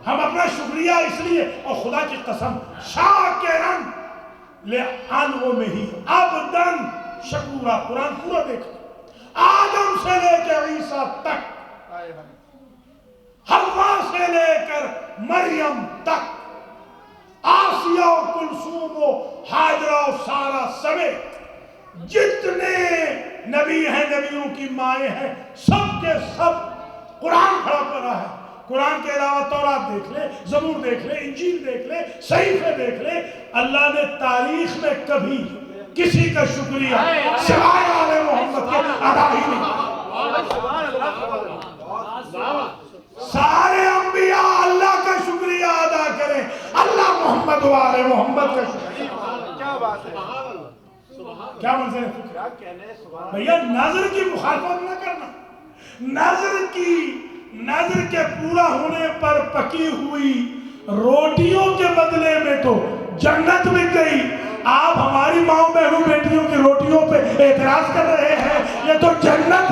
ہم اپنا شکریہ اس لیے, اور خدا کی قسم شاکرن لانعمہ عبدن شکورا. قرآن پورا دیکھو, آدم سے لے کر عیسیٰ تک, حوا سے لے کر مریم تک, آسیہ و کلثوم و ہاجرہ و سارہ سمیت جتنے نبی ہیں, نبیوں کی مائیں ہیں, سب کے سب قرآن کھڑا کر رہا ہے. قرآن کے علاوہ تورات دیکھ لے, زبور دیکھ لے, انجیل دیکھ لے, صحیفے دیکھ لے, اللہ نے تاریخ میں کبھی کسی کا شکریہ سوائے آل محمد کے ادا ہی نہیں. سارے انبیاء اللہ کا شکریہ ادا کریں, اللہ محمد و آل محمد کا شکریہ. کیا بات ہے, کیا منظر ہے بھیا. نظر کی مخالفت نہ کرنا. نظر کے پورا ہونے پر پکی ہوئی روٹیوں کے بدلے میں تو جنت مل گئی. آپ ہماری ماؤں بہنوں بیٹیوں کی روٹیوں پہ اعتراض کر رہے ہیں. یہ تو جنت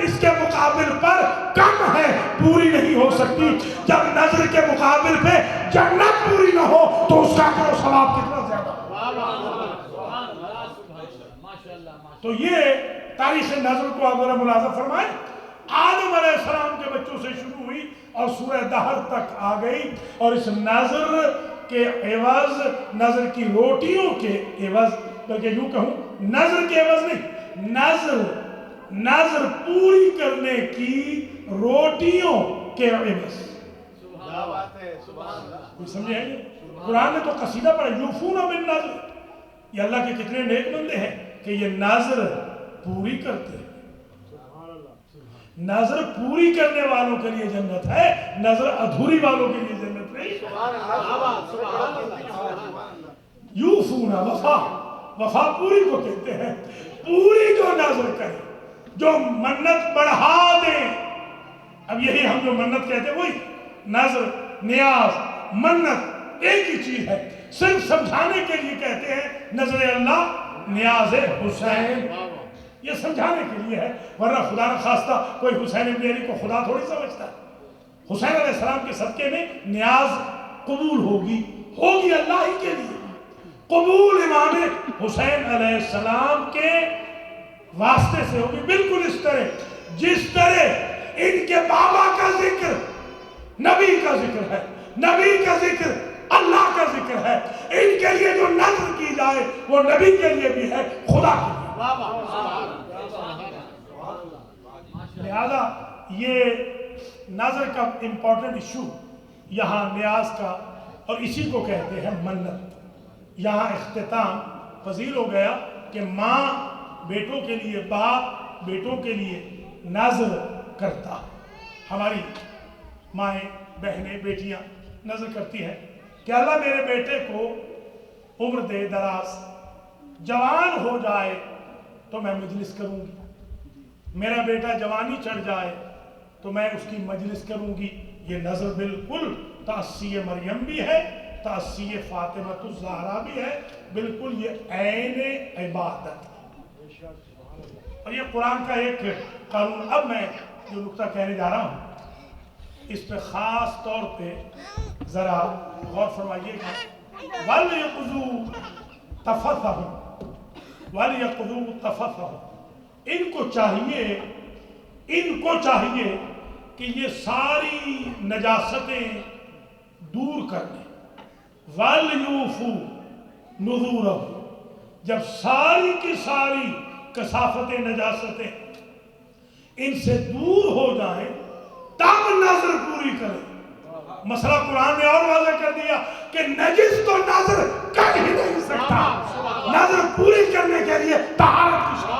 اس کے مقابل پر کم ہے, پوری نہیں ہو سکتی. جب نظر کے مقابل پہ جنت پوری نہ ہو تو اس کا اجر و ثواب کتنا زیادہ. تو یہ تاریخ نظر کو آپ ذرا ملاحظہ فرمائیں. آدم علیہ السلام کے بچوں سے شروع ہوئی اور سورہ دہر تک آ گئی, اور اس نظر کے عوض، نظر کی روٹیوں کے عوض، بلکہ یوں کہوں نظر کے عوض نہیں، نظر پوری کرنے کی روٹیوں کے عوض. کوئی سمجھے ہیں؟ قرآن نے تو قصیدہ پڑھا یوفون بالنذر. یہ اللہ کے کتنے نیک بندے ہیں کہ یہ نظر پوری کرتے ہیں. نظر پوری کرنے والوں کے لیے جنت ہے، نظر ادھوری والوں کے لیے جنت نہیں. یوفون، وفا پوری کو کہتے ہیں. پوری جو نظر کرے، جو منت بڑھا دے. اب یہی ہم جو منت کہتے ہیں وہی نظر، نیاز، منت ایک ہی چیز ہے. صرف سمجھانے کے لیے کہتے ہیں نظر اللہ نیاز حسین، یہ سمجھانے کے لیے ہے. ورنہ خدا نہ خواستہ کوئی حسین ابن علی کو خدا تھوڑی سمجھتا ہے. حسین علیہ السلام کے صدقے میں نیاز قبول ہوگی اللہ ہی کے لیے. قبول امام حسین علیہ السلام کے واسطے سے ہوگی. بالکل اس طرح جس طرح ان کے بابا کا ذکر نبی کا ذکر ہے، نبی کا ذکر اللہ کا ذکر ہے. ان کے لیے جو نظر کی جائے وہ نبی کے لیے بھی ہے، خدا کے لیے. لہذا یہ نظر کا امپورٹنٹ ایشو یہاں نیاز کا، اور اسی کو کہتے ہیں منت. یہاں اختتام پذیر ہو گیا کہ ماں بیٹوں کے لیے، باپ بیٹوں کے لیے نظر کرتا. ہماری مائیں، بہنیں، بیٹیاں نظر کرتی ہیں کہ اللہ میرے بیٹے کو عمر دے دراز، جوان ہو جائے تو میں مجلس کروں گی. میرا بیٹا جوانی چڑھ جائے تو میں اس کی مجلس کروں گی. یہ نظر بالکل تأسی مریم بھی ہے، تأسی فاطمہ الزہرا بھی ہے. بالکل یہ عین عبادت. اور یہ قرآن کا ایک قانون. اب میں جو نقطہ کہنے جا رہا ہوں اس پہ خاص طور پہ ذرا غور فرمائیے گا. وَلْيَقْضُوا تَفَثَّهُمْ وَلْيَقْضُوا تَفَثَّهُمْ. ان کو چاہیے کہ یہ ساری نجاستیں دور کر دیں. وَلْيُوفُوا نُذُورَهُمْ. جب ساری کی ساری کثافتیں، نجاستیں ان سے دور ہو جائیں تب نظر پوری کریں. مسئلہ قرآن نے اور واضح کر دیا کہ نجس تو نظر کر ہی نہیں سکتا. نظر پوری کرنے کے لیے طہارت کی شرط.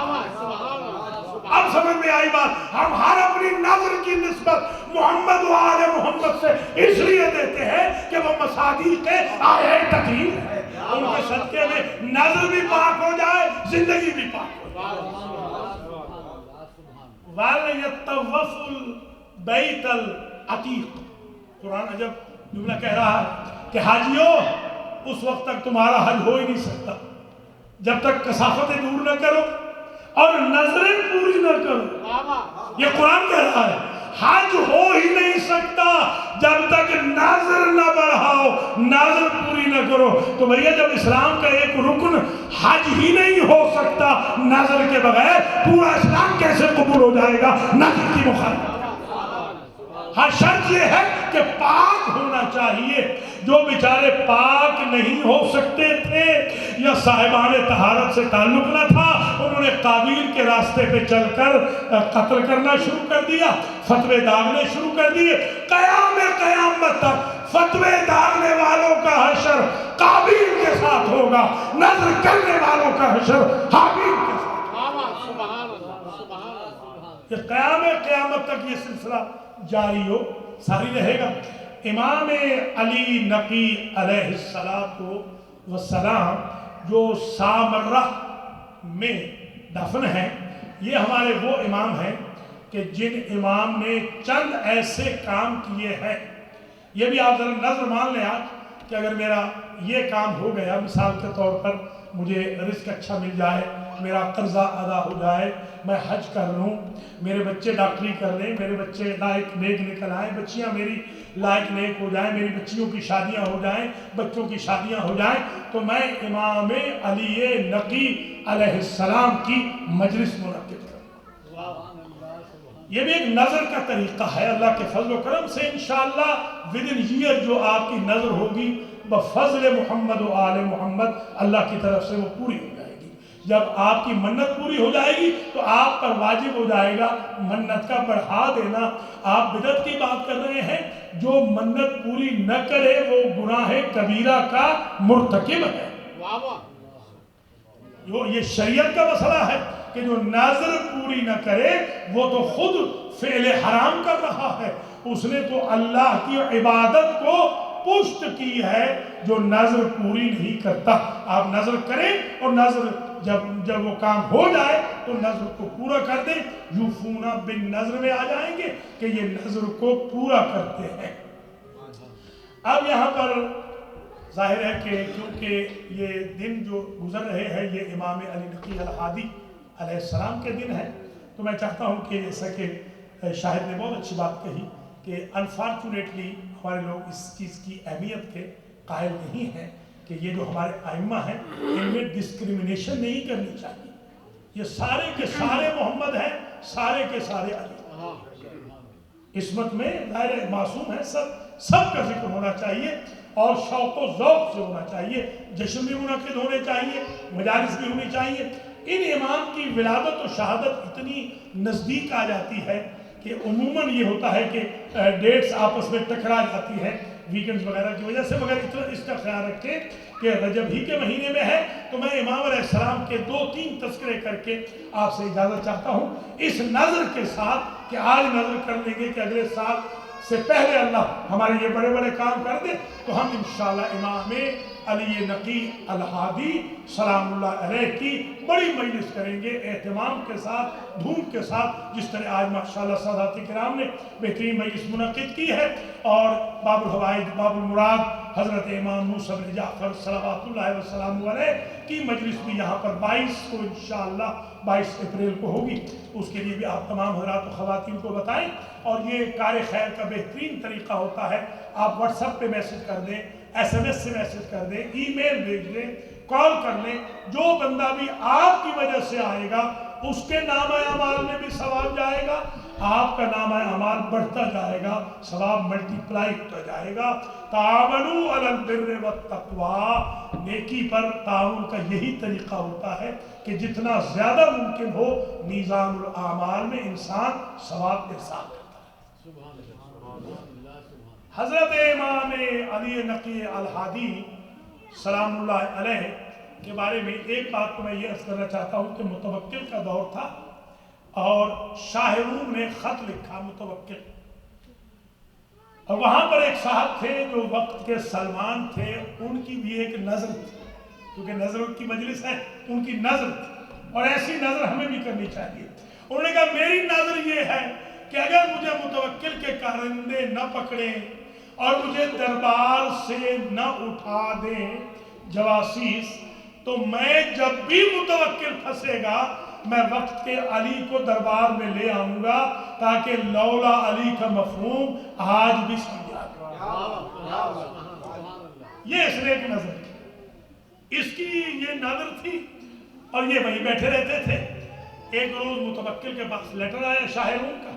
اب سمجھ میں آئی بات. ہم ہر اپنی نظر کی نسبت محمد و آل محمد سے اس لیے دیتے ہیں کہ وہ مصادیق آیہ تطہیر ہے. ان کے صدقے میں نظر بھی پاک ہو جائے، زندگی بھی پاک ہو جائے. وَلْيَطَّوَّفُ الْبَيْتَ الْعَتِيقَ. قرآن عجب جملہ کہہ رہا ہے کہ حاجیوں اس وقت تک تمہارا حج ہو ہی نہیں سکتا جب تک کثافتیں دور نہ کرو اور نظریں پوری نہ کرو. یہ قرآن کہہ رہا ہے حج ہو ہی نہیں سکتا جب تک نظر نہ بڑھاؤ، نظر پوری نہ کرو. تو بھئیہ جب اسلام کا ایک رکن حج ہی نہیں ہو سکتا نظر کے بغیر، پورا اسلام کیسے قبول ہو جائے گا نظر کی مخالفت. ہاں شرط یہ ہے کہ پاک ہونا چاہیے. جو بیچارے پاک نہیں ہو سکتے تھے یا صاحبان طہارت سے تعلق نہ تھا، انہوں نے قابیل کے راستے پہ چل کر قتل کرنا شروع کر دیا، فتوے داغنے شروع کر دیے. قیامت تک فتوے داغنے والوں کا حشر قابیل کے ساتھ ہوگا، نظر کرنے والوں کا حشر حابیل کے ساتھ. کہ قیامت تک یہ سلسلہ جاری ہو ساری رہے گا. امام علی نقی علیہ السلام جو سامرہ میں دفن ہیں، یہ ہمارے وہ امام ہیں کہ جن امام نے چند ایسے کام کیے ہیں. یہ بھی آپ ذرا نظر مان لیں آج کہ اگر میرا یہ کام ہو گیا، مثال کے طور پر مجھے رزق اچھا مل جائے، میرا قرضہ ادا ہو جائے، میں حج کر لوں، میرے بچے ڈاکٹری کر لیں، میرے بچے لائق نیک نکل آئیں، بچیاں میری لائق نیک ہو جائیں، میری بچیوں کی شادیاں ہو جائیں، بچوں کی شادیاں ہو جائیں، تو میں امام علی نقی علیہ السلام کی مجلس منعقد کروں. یہ بھی ایک نظر کا طریقہ ہے. اللہ کے فضل و کرم سے انشاءاللہ within year جو آپ کی نظر ہوگی بفضل محمد و آل محمد اللہ کی طرف سے وہ پوری ہو جائے گی۔ جب آپ کی منت پوری ہو جائے گی تو آپ پر واجب ہو جائے گا منت کا بڑھا دینا۔ آپ بدعت کی بات کر رہے ہیں، جو منت پوری نہ کرے وہ گناہ کبیرہ کا مرتکب ہے۔ یہ شریعت کا مسئلہ ہے کہ جو نظر پوری نہ کرے وہ تو خود فعل حرام کر رہا ہے، اس نے تو اللہ کی عبادت کو پشت کی ہے۔ جو نظر پوری نہیں کرتا، آپ نظر کریں اور نظر جب وہ کام ہو جائے تو نظر کو پورا کر دیں۔ یوفون بالنذر میں آ جائیں گے کہ یہ نظر کو پورا کرتے ہیں۔ اب یہاں پر ظاہر ہے کہ کیونکہ یہ دن جو گزر رہے ہیں یہ امام علی نقی الہادی علیہ السلام کے دن ہے، تو میں چاہتا ہوں کہ جیسا کہ شاہد نے بہت اچھی بات کہی کہ انفارچونیٹلی ہمارے لوگ اس چیز کی اہمیت کے قائل نہیں ہیں کہ یہ جو ہمارے ائمہ ہیں ان میں ڈسکریمنیشن نہیں کرنی چاہیے۔ یہ سارے کے سارے محمد ہیں، سارے کے سارے علی، عصمت میں ظاہر معصوم ہیں، سب کا ذکر ہونا چاہیے اور شوق و ذوق سے ہونا چاہیے۔ جشن بھی منعقد ہونے چاہیے، مجالس بھی ہونی چاہیے۔ ان امام کی ولادت و شہادت اتنی نزدیک آ جاتی ہے کہ عموماً یہ ہوتا ہے کہ ڈیٹس آپس میں ٹکرا جاتی ہے ویکنڈز وغیرہ کی وجہ سے، مگر اتنا اس کا خیال رکھیں کہ رجب ہی کے مہینے میں ہے تو میں امام علیہ السلام کے 2-3 تذکرے کر کے آپ سے اجازت چاہتا ہوں، اس نظر کے ساتھ کہ آج نظر کر لیں گے کہ اگلے سال سے پہلے اللہ ہمارے یہ بڑے بڑے کام کر دے تو ہم انشاءاللہ امام علی نقی الہادی سلام اللہ علیہ کی بڑی مجلس کریں گے، اہتمام کے ساتھ، دھوم کے ساتھ، جس طرح آج ماشاءاللہ سادات کرام نے بہترین مجلس منعقد کی ہے۔ اور باب الحوائج باب المراد حضرت امام موسیٰ بن جعفر صلوات اللہ وسلام علیہ کی مجلس بھی یہاں پر 22 کو انشاءاللہ 22 اپریل کو ہوگی۔ اس کے لیے بھی آپ تمام حضرات و خواتین کو بتائیں۔ اور یہ کار خیر کا بہترین طریقہ ہوتا ہے، آپ واٹس ایپ پہ میسج کر دیں، ایس ایم ایس سے میسج کر دیں، ای میل بھیج دیں، کال کر لیں۔ جو بندہ بھی آپ کی وجہ سے آئے گا اس کے نام اعمال میں بھی ثواب جائے گا، آپ کا نام اعمال بڑھتا جائے گا، ثواب ملٹی پلائی ہوتا جائے گا۔ تعاونوا علی البر والتقوی، نیکی پر تعاون کا یہی طریقہ ہوتا ہے کہ جتنا زیادہ ممکن ہو میزان الاعمال میں انسان ثواب ارسال کرتا ہے۔ حضرت امام علی نقی الہادی سلام اللہ علیہ کے بارے میں ایک بات کو میں یہ عرض کرنا چاہتا ہوں کہ متوکل کا دور تھا اور شاہ روم نے خط لکھا متوکل، اور وہاں پر ایک صاحب تھے جو وقت کے سلمان تھے، ان کی بھی ایک نظر تھی، کیونکہ نظر کی مجلس ہے، ان کی نظر تھی، اور ایسی نظر ہمیں بھی کرنی چاہیے۔ انہوں نے کہا میری نظر یہ ہے کہ اگر مجھے متوکل کے کارندے نہ پکڑیں اور مجھے دربار سے نہ اٹھا دیں جواسیس، تو میں جب بھی متوکل پھنسے گا میں وقت کے علی کو دربار میں لے آؤں گا تاکہ لولا علی کا مفہوم آج بھی سمجھا جائے۔ یہ اس نے ایک نظر کی، اس کی یہ نظر تھی اور یہ وہیں بیٹھے رہتے تھے۔ ایک روز متوکل کے پاس لیٹر آیا شاہ روم کا،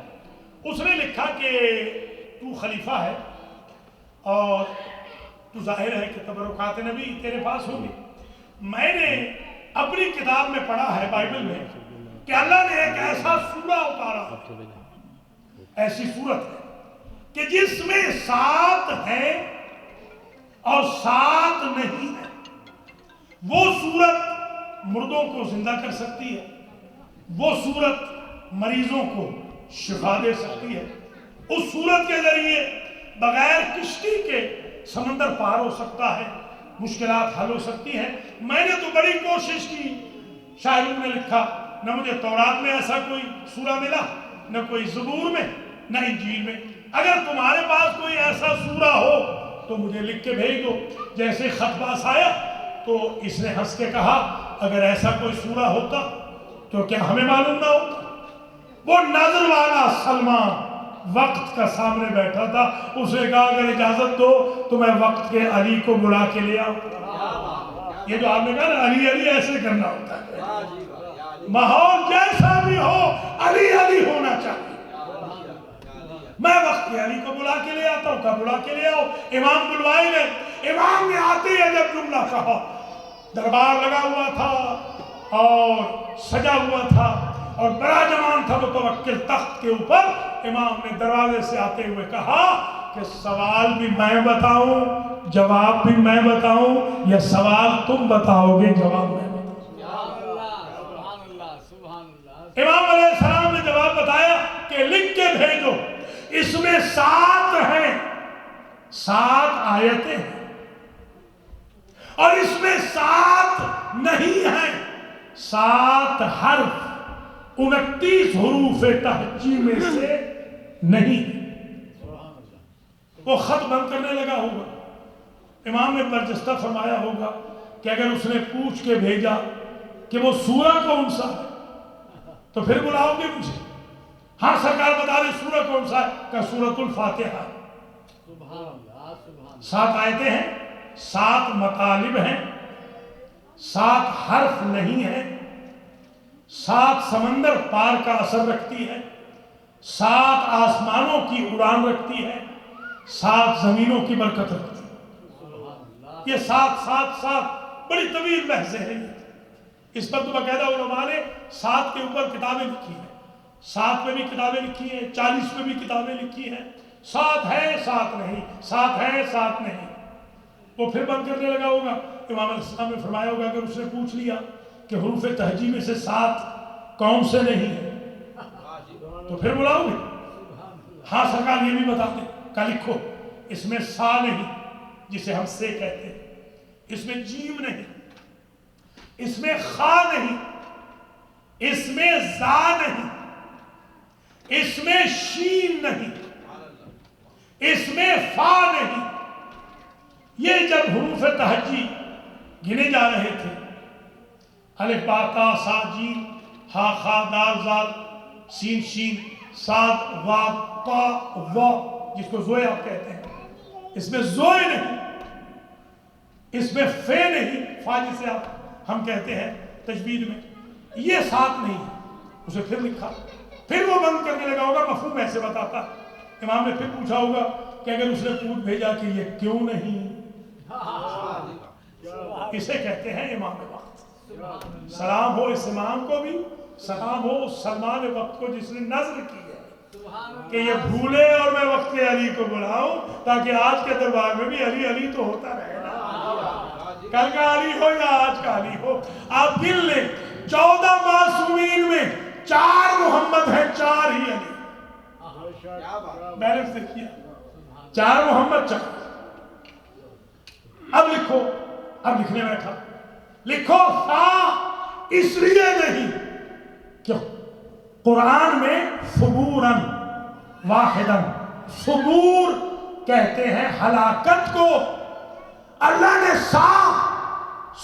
اس نے لکھا کہ تو خلیفہ ہے اور تو ظاہر ہے کہ تبرکات نبی تیرے پاس ہوگی۔ میں نے اپنی کتاب میں پڑھا ہے بائبل میں کہ اللہ نے ایک ایسا سورہ اتارا، ایسی صورت ہے کہ جس میں 7 ہیں اور 7 نہیں ہیں۔ وہ صورت مردوں کو زندہ کر سکتی ہے، وہ صورت مریضوں کو شفا دے سکتی ہے، اس صورت کے ذریعے بغیر کشتی کے سمندر پار ہو سکتا ہے، مشکلات حل ہو سکتی ہیں۔ میں نے تو بڑی کوشش کی، شاعروں نے لکھا نہ مجھے تورات میں ایسا کوئی سورہ ملا، نہ کوئی زبور میں، نہ انجیل میں۔ اگر تمہارے پاس کوئی ایسا سورہ ہو تو مجھے لکھ کے بھیج دو۔ جیسے خط پاس آیا تو اس نے ہنس کے کہا اگر ایسا کوئی سورہ ہوتا تو کیا ہمیں معلوم نہ ہوتا؟ وہ نظر والا سلمان وقت کا سامنے بیٹھا تھا، اسے کہا اگر اجازت دو تو میں وقت کے علی کو بلا کے لے آؤں۔ یہ جو آپ نے کہا نا علی علی ایسے کرنا ہوتا ہے، ماحول جیسا بھی ہو علی علی ہونا چاہیے۔ میں وقت کے علی کو بلا کے لے آتا ہوں، کہا بلا کے لے آؤ۔ امام بلوائے گئے، امام نے آتے ہی جب جملہ کہا، دربار لگا ہوا تھا اور سجا ہوا تھا اور بڑا جوان تھا متوکل تخت کے اوپر، امام نے دروازے سے آتے ہوئے کہا کہ سوال بھی میں بتاؤں جواب بھی میں بتاؤں یا سوال تم بتاؤ گے جواب میں بتاؤں؟ امام علیہ السلام نے جواب بتایا کہ لکھ کے بھیجو، اس میں 7 ہیں، 7 آیتیں ہیں اور اس میں 7 نہیں ہیں، 7 حرف 29 حروف تہجی میں سے نہیں۔ وہ خط بند کرنے لگا ہوگا، امام نے برجستہ فرمایا ہوگا کہ اگر اس نے پوچھ کے بھیجا کہ وہ سورہ کون سا ہے تو پھر بلاؤ گے مجھے؟ ہاں سرکار بتا دے سورہ کون سا ہے، کہ سورۃ الفاتحہ۔ 7 آیتیں ہیں، 7 مطالب ہیں، 7 حرف نہیں ہیں، 7 سمندر پار کا اثر رکھتی ہے، 7 آسمانوں کی اڑان رکھتی ہے، 7 زمینوں کی برکت رکھتی ہے۔ یہ 7 بڑی طویل بحثیں ہیں، اس پر تو باقاعدہ علماء نے 7 کے اوپر کتابیں لکھی ہیں، 7 پہ بھی کتابیں لکھی ہیں، 40 پہ بھی کتابیں لکھی ہیں، 7 ہے 7 نہیں، 7 ہے 7 نہیں۔ وہ پھر بند کرنے لگا ہوگا، امام علیہ السلام نے فرمایا ہوگا اگر اس نے پوچھ لیا کہ حروف تہجی میں سے 7 کون سے نہیں ہیں تو پھر بلاؤ گے؟ ہاں سرکار یہ بھی بتا دیں، کہ لکھو اس میں سا نہیں جسے ہم سے کہتے ہیں، اس میں جیم نہیں، اس میں خا نہیں، اس میں زا نہیں، اس میں شین نہیں، اس میں فا نہیں۔ یہ جب حروف تہجی گنے جا رہے تھے، الف با تا سا جیم ہا خا دال زال سین شین صاد واو طا وا، جس کو زوئے آپ کہتے ہیں، اس میں زوئے نہیں، اس میں فے نہیں، فا جسے ہم کہتے ہیں تجوید میں، یہ 7 نہیں ہے۔ اسے پھر لکھا، پھر وہ بند کرنے لگا ہوگا، مفہوم ایسے بتاتا۔ امام نے پھر پوچھا ہوگا کہ اگر اس نے پوچھ بھیجا کہ یہ کیوں نہیں، اسے کہتے ہیں امام وقت۔ سلام ہو اس امام کو بھی، سلام ہو اس سلمان وقت کو جس نے نظر کی ہے کہ یہ بھولے اور میں وقت علی کو بلاؤں تاکہ آج کے دربار میں بھی علی علی تو ہوتا رہے نا، کل کا علی ہو یا آج کا علی ہو۔ آپ گن لیں 14 معصومین میں 4 محمد ہیں، 4 ہی علی۔ بیلنس دیکھیے، 4 محمد 4۔ اب لکھو، اب لکھنے بیٹھا، لکھو فا اس لیے نہیں کہ قرآن میں ثبوراً واحداً، ثبور کہتے ہیں ہلاکت کو، اللہ نے سا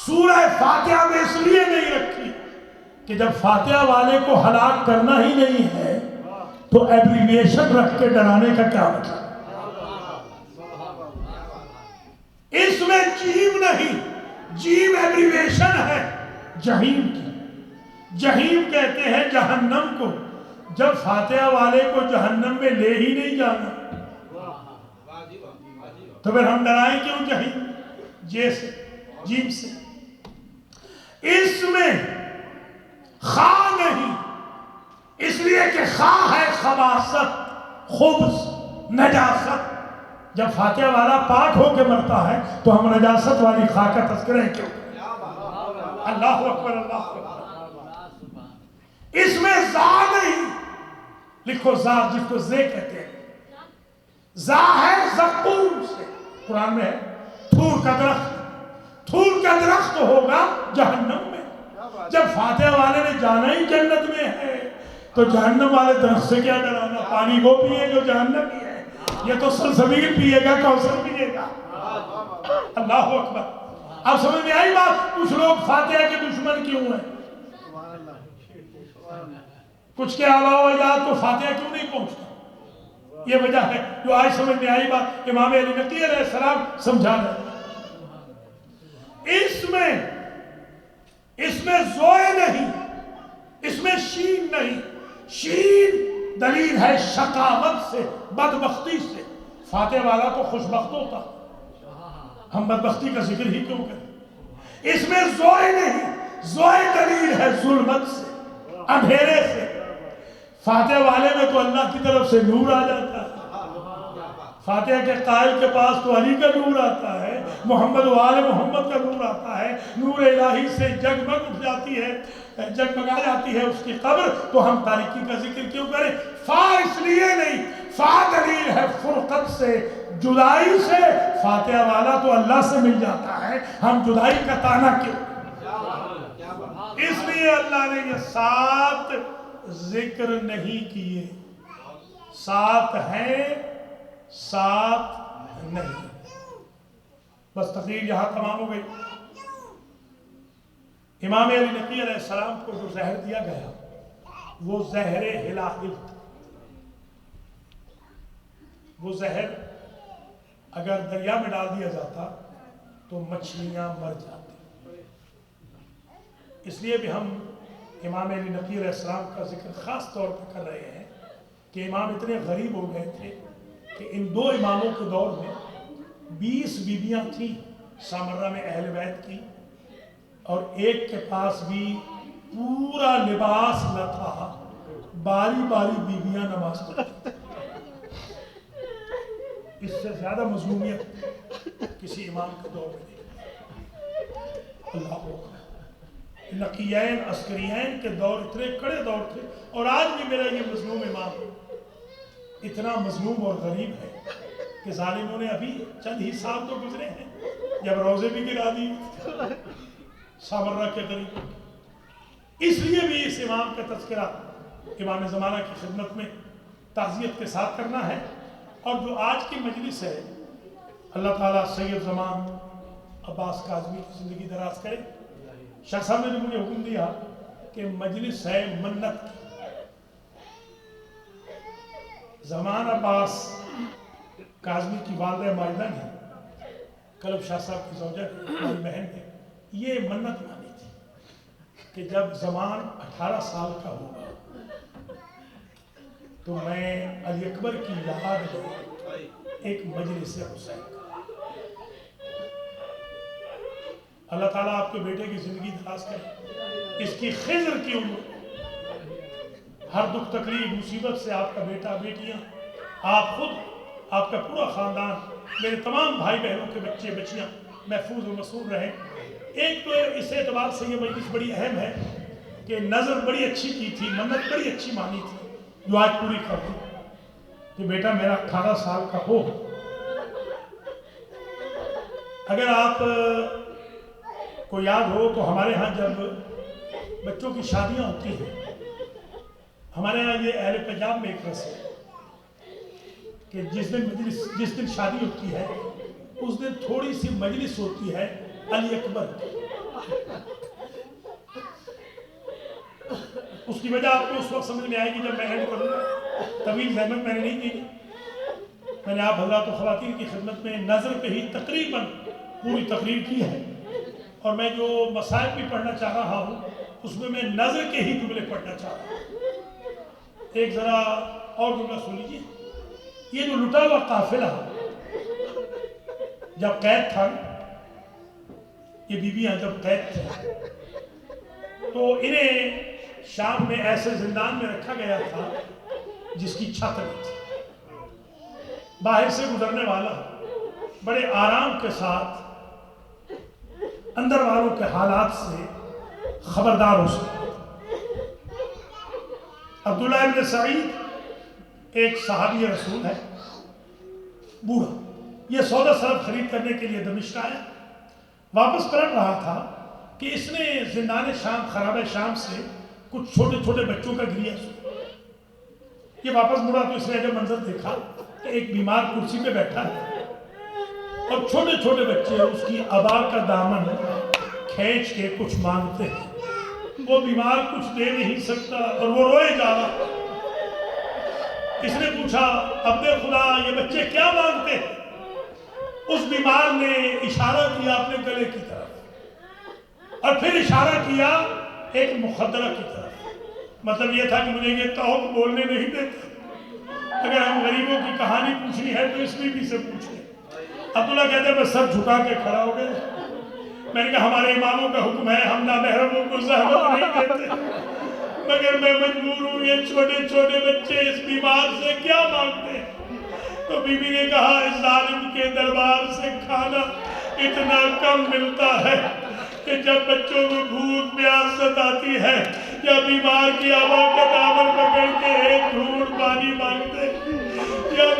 سورہ فاتحہ میں اس لیے نہیں رکھی کہ جب فاتحہ والے کو ہلاک کرنا ہی نہیں ہے تو ایبریویشن رکھ کے ڈرانے کا کیا مطلب؟ اس میں جیم نہیں، جیم ایبریویشن ہے جہیم کی۔ جہیم کہتے ہیں جہنم کو، جب فاتحہ والے کو جہنم میں لے ہی نہیں جانا تو پھر ہم ڈرائیں کیوں جہیم؟ جیسے جیم سے۔ اس میں خا نہیں، اس لیے کہ خا ہے خباثت، خبث، نجاست۔ جب فاتحہ والا پاک ہو کے مرتا ہے تو ہم نجاست والی خا کا تذکرہ کیوں؟ اللہ اکبر، اللہ اکبر۔ اس میں زا نہیں، لکھو زا جس کو زے کہتے ہیں، زا ہے زقوم سے، قرآن میں ہے تھور کا درخت، تھور کا درخت ہوگا جہنم میں۔ جب فاتحہ والے نے جانا ہی جنت میں ہے تو جہنم والے درخت سے کیا ڈرانا؟ پانی وہ پیے جو جہنم میں ہے، یہ تو سلسبیل پیے گا، کوثر پیے گا۔ اللہ اکبر۔ اب سمجھ میں آئی بات؟ کچھ لوگ فاتحہ کے دشمن کیوں ہیں؟ کچھ کے آباء و اجداد کو فاتحہ کیوں نہیں پہنچتا؟ یہ وجہ ہے جو آج سمجھ میں آئی بات امام علی نقی علیہ السلام سمجھا رہے۔ اس میں زوئے نہیں، اس میں شین نہیں۔ شین دلیل ہے شقاوت سے، بدبختی سے۔ فاتح والا تو خوشبخت ہوتا، ہم بدبختی کا ذکر ہی کیوں کریں؟ اس میں زوئے نہیں، زوئے دلیل ہے ظلمت سے، اندھیرے سے۔ فاتحہ والے میں تو اللہ کی طرف سے نور آ جاتا ہے، فاتحہ کے قائل کے پاس تو علی کا نور آتا ہے، محمد و آل محمد کا نور آتا ہے، نور الہی سے جگمگ اٹھ جاتی ہے، جگمگا جاتی ہے اس کی قبر۔ تو ہم تاریکی کا ذکر کیوں کریں؟ فا اس لیے نہیں، فا دلیل ہے فرقت سے، جدائی سے۔ فاتحہ والا تو اللہ سے مل جاتا ہے، ہم جدائی کا تانا کیوں؟ اس لیے اللہ نے یہ 7 ذکر نہیں کیے، 7 ہیں 7 نہیں۔ بس تقریر یہاں تمام ہو گئی۔ امام علی نقی علیہ السلام کو جو زہر دیا گیا وہ زہر ہلاہل، وہ زہر اگر دریا میں ڈال دیا جاتا تو مچھلیاں مر جاتی۔ اس لیے بھی ہم امام علی نقی علیہ السلام کا ذکر خاص طور پر کر رہے ہیں کہ امام اتنے غریب ہو گئے تھے کہ ان 2 اماموں کے دور میں 20 بیویاں تھیں سامرہ میں اہل بیت کی، اور ایک کے پاس بھی پورا لباس نہ تھا، باری باری بیویاں نماز پڑھتی۔ اس سے زیادہ مظلومیت کسی امام کے دور میں نہیں۔ اللہ اکبر۔ نقیین عسکریین کے دور اتنے کڑے دور تھے، اور آج بھی میرا یہ مظلوم امام اتنا مظلوم اور غریب ہے کہ ظالموں نے ابھی چند ہی سال تو گزرے ہیں جب روزے بھی گرا دیے سامرہ کے قریب۔ اس لیے بھی اس امام کا تذکرہ امام زمانہ کی خدمت میں تعزیت کے ساتھ کرنا ہے۔ اور جو آج کی مجلس ہے، اللہ تعالیٰ سید زمان عباس کاظمی کی زندگی دراز کرے۔ شاہ صاحب نے مجھے حکم دیا کہ مجلس ہے منت کی۔ زمان عباس کاظمی کی والدہ ماجدہ نے، کلب شاہ صاحب کی زوجہ ہماری بہن نے یہ منت مانی تھی کہ جب زمان 18 سال کا ہوگا تو میں علی اکبر کی یاد میں ایک مجلس حسین کا۔ اللہ تعالیٰ آپ کے بیٹے کی زندگی دراز کرے، اس کی خضر کی عمر، ہر دکھ تکلیف مصیبت سے آپ کا بیٹا بیٹیاں، آپ خود، آپ کا پورا خاندان، میرے تمام بھائی بہنوں کے بچے بچیاں محفوظ و مسرور رہیں۔ ایک تو اس اعتبار سے یہ مجلس بڑی اہم ہے کہ نظر بڑی اچھی کی تھی، منت بڑی اچھی مانی تھی جو آج پوری کر دی کہ بیٹا میرا 18 سال کا ہو۔ اگر آپ کو یاد ہو تو ہمارے ہاں جب بچوں کی شادیاں ہوتی ہیں، ہمارے ہاں یہ اہل پنجاب میں ایک رسم ہے کہ جس دن شادی ہوتی ہے اس دن تھوڑی سی مجلس ہوتی ہے علی اکبر۔ اس کی وجہ آپ کو اس وقت سمجھ میں آئے گی جب میں اینڈ کروں گا۔ طویل زحمت میں نے نہیں کی، میں نے آپ حضرات و خواتین کی خدمت میں نظر پہ ہی تقریباً پوری تقریر کی ہے، اور میں جو مسائل بھی پڑھنا چاہ رہا ہوں اس میں میں نظر کے ہی جملے پڑھنا چاہ رہا ہوں۔ ایک ذرا اور جملہ سن لیجیے۔ یہ جو لٹا ہوا قافلہ جب قید تھا، یہ بیویاں جب قید تھے تو انہیں شام میں ایسے زندان میں رکھا گیا تھا جس کی چھت نہیں تھی۔ باہر سے گزرنے والا بڑے آرام کے ساتھ اندر والوں کے حالات سے خبردار ہو سکتا۔ عبداللہ ابن سعید ایک صحابی رسول ہے، بوڑھا، یہ سودا سرب خرید کرنے کے لیے دمشق آیا، واپس پلٹ رہا تھا کہ اس نے زندان شام، خرابہ شام سے کچھ چھوٹے چھوٹے بچوں کا گریہ سنا۔ یہ واپس مڑا تو اس نے جب منظر دیکھا کہ ایک بیمار کرسی پہ بیٹھا ہے اور چھوٹے چھوٹے بچے اس کی عبا کا دامن کھینچ کے کچھ مانگتے ہیں۔ وہ بیمار کچھ دے نہیں سکتا اور وہ روئے جا رہا۔ اس نے پوچھا، عبد خدا یہ بچے کیا مانگتے ہیں؟ اس بیمار نے اشارہ کیا اپنے گلے کی طرف اور پھر اشارہ کیا ایک مخدرہ کی طرف۔ مطلب یہ تھا کہ مجھے یہ توق بولنے نہیں دیتا، اگر ہم غریبوں کی کہانی پوچھنی ہے تو اس بیوی سے پوچھیں۔ عبداللہ کہتے ہیں میں سر جھکا کے کھڑا ہو گیا. میں نے کہا ہمارے اماموں کا حکم ہے ہم نامحرموں کو زحمت نہیں دیتے مگر میں مجبور ہوں یہ چھوٹے چھوٹے بچے اس بیمار سے کیا مانگتے ہیں. تو بی بی نے کہا اس ظالم کے دربار سے کھانا اتنا کم ملتا ہے کہ جب بچوں کو بھوک پیاس ستاتی ہے یا بیمار کی آبا کا دامن پکڑ کے ایک گھونٹ پانی مانگتے یا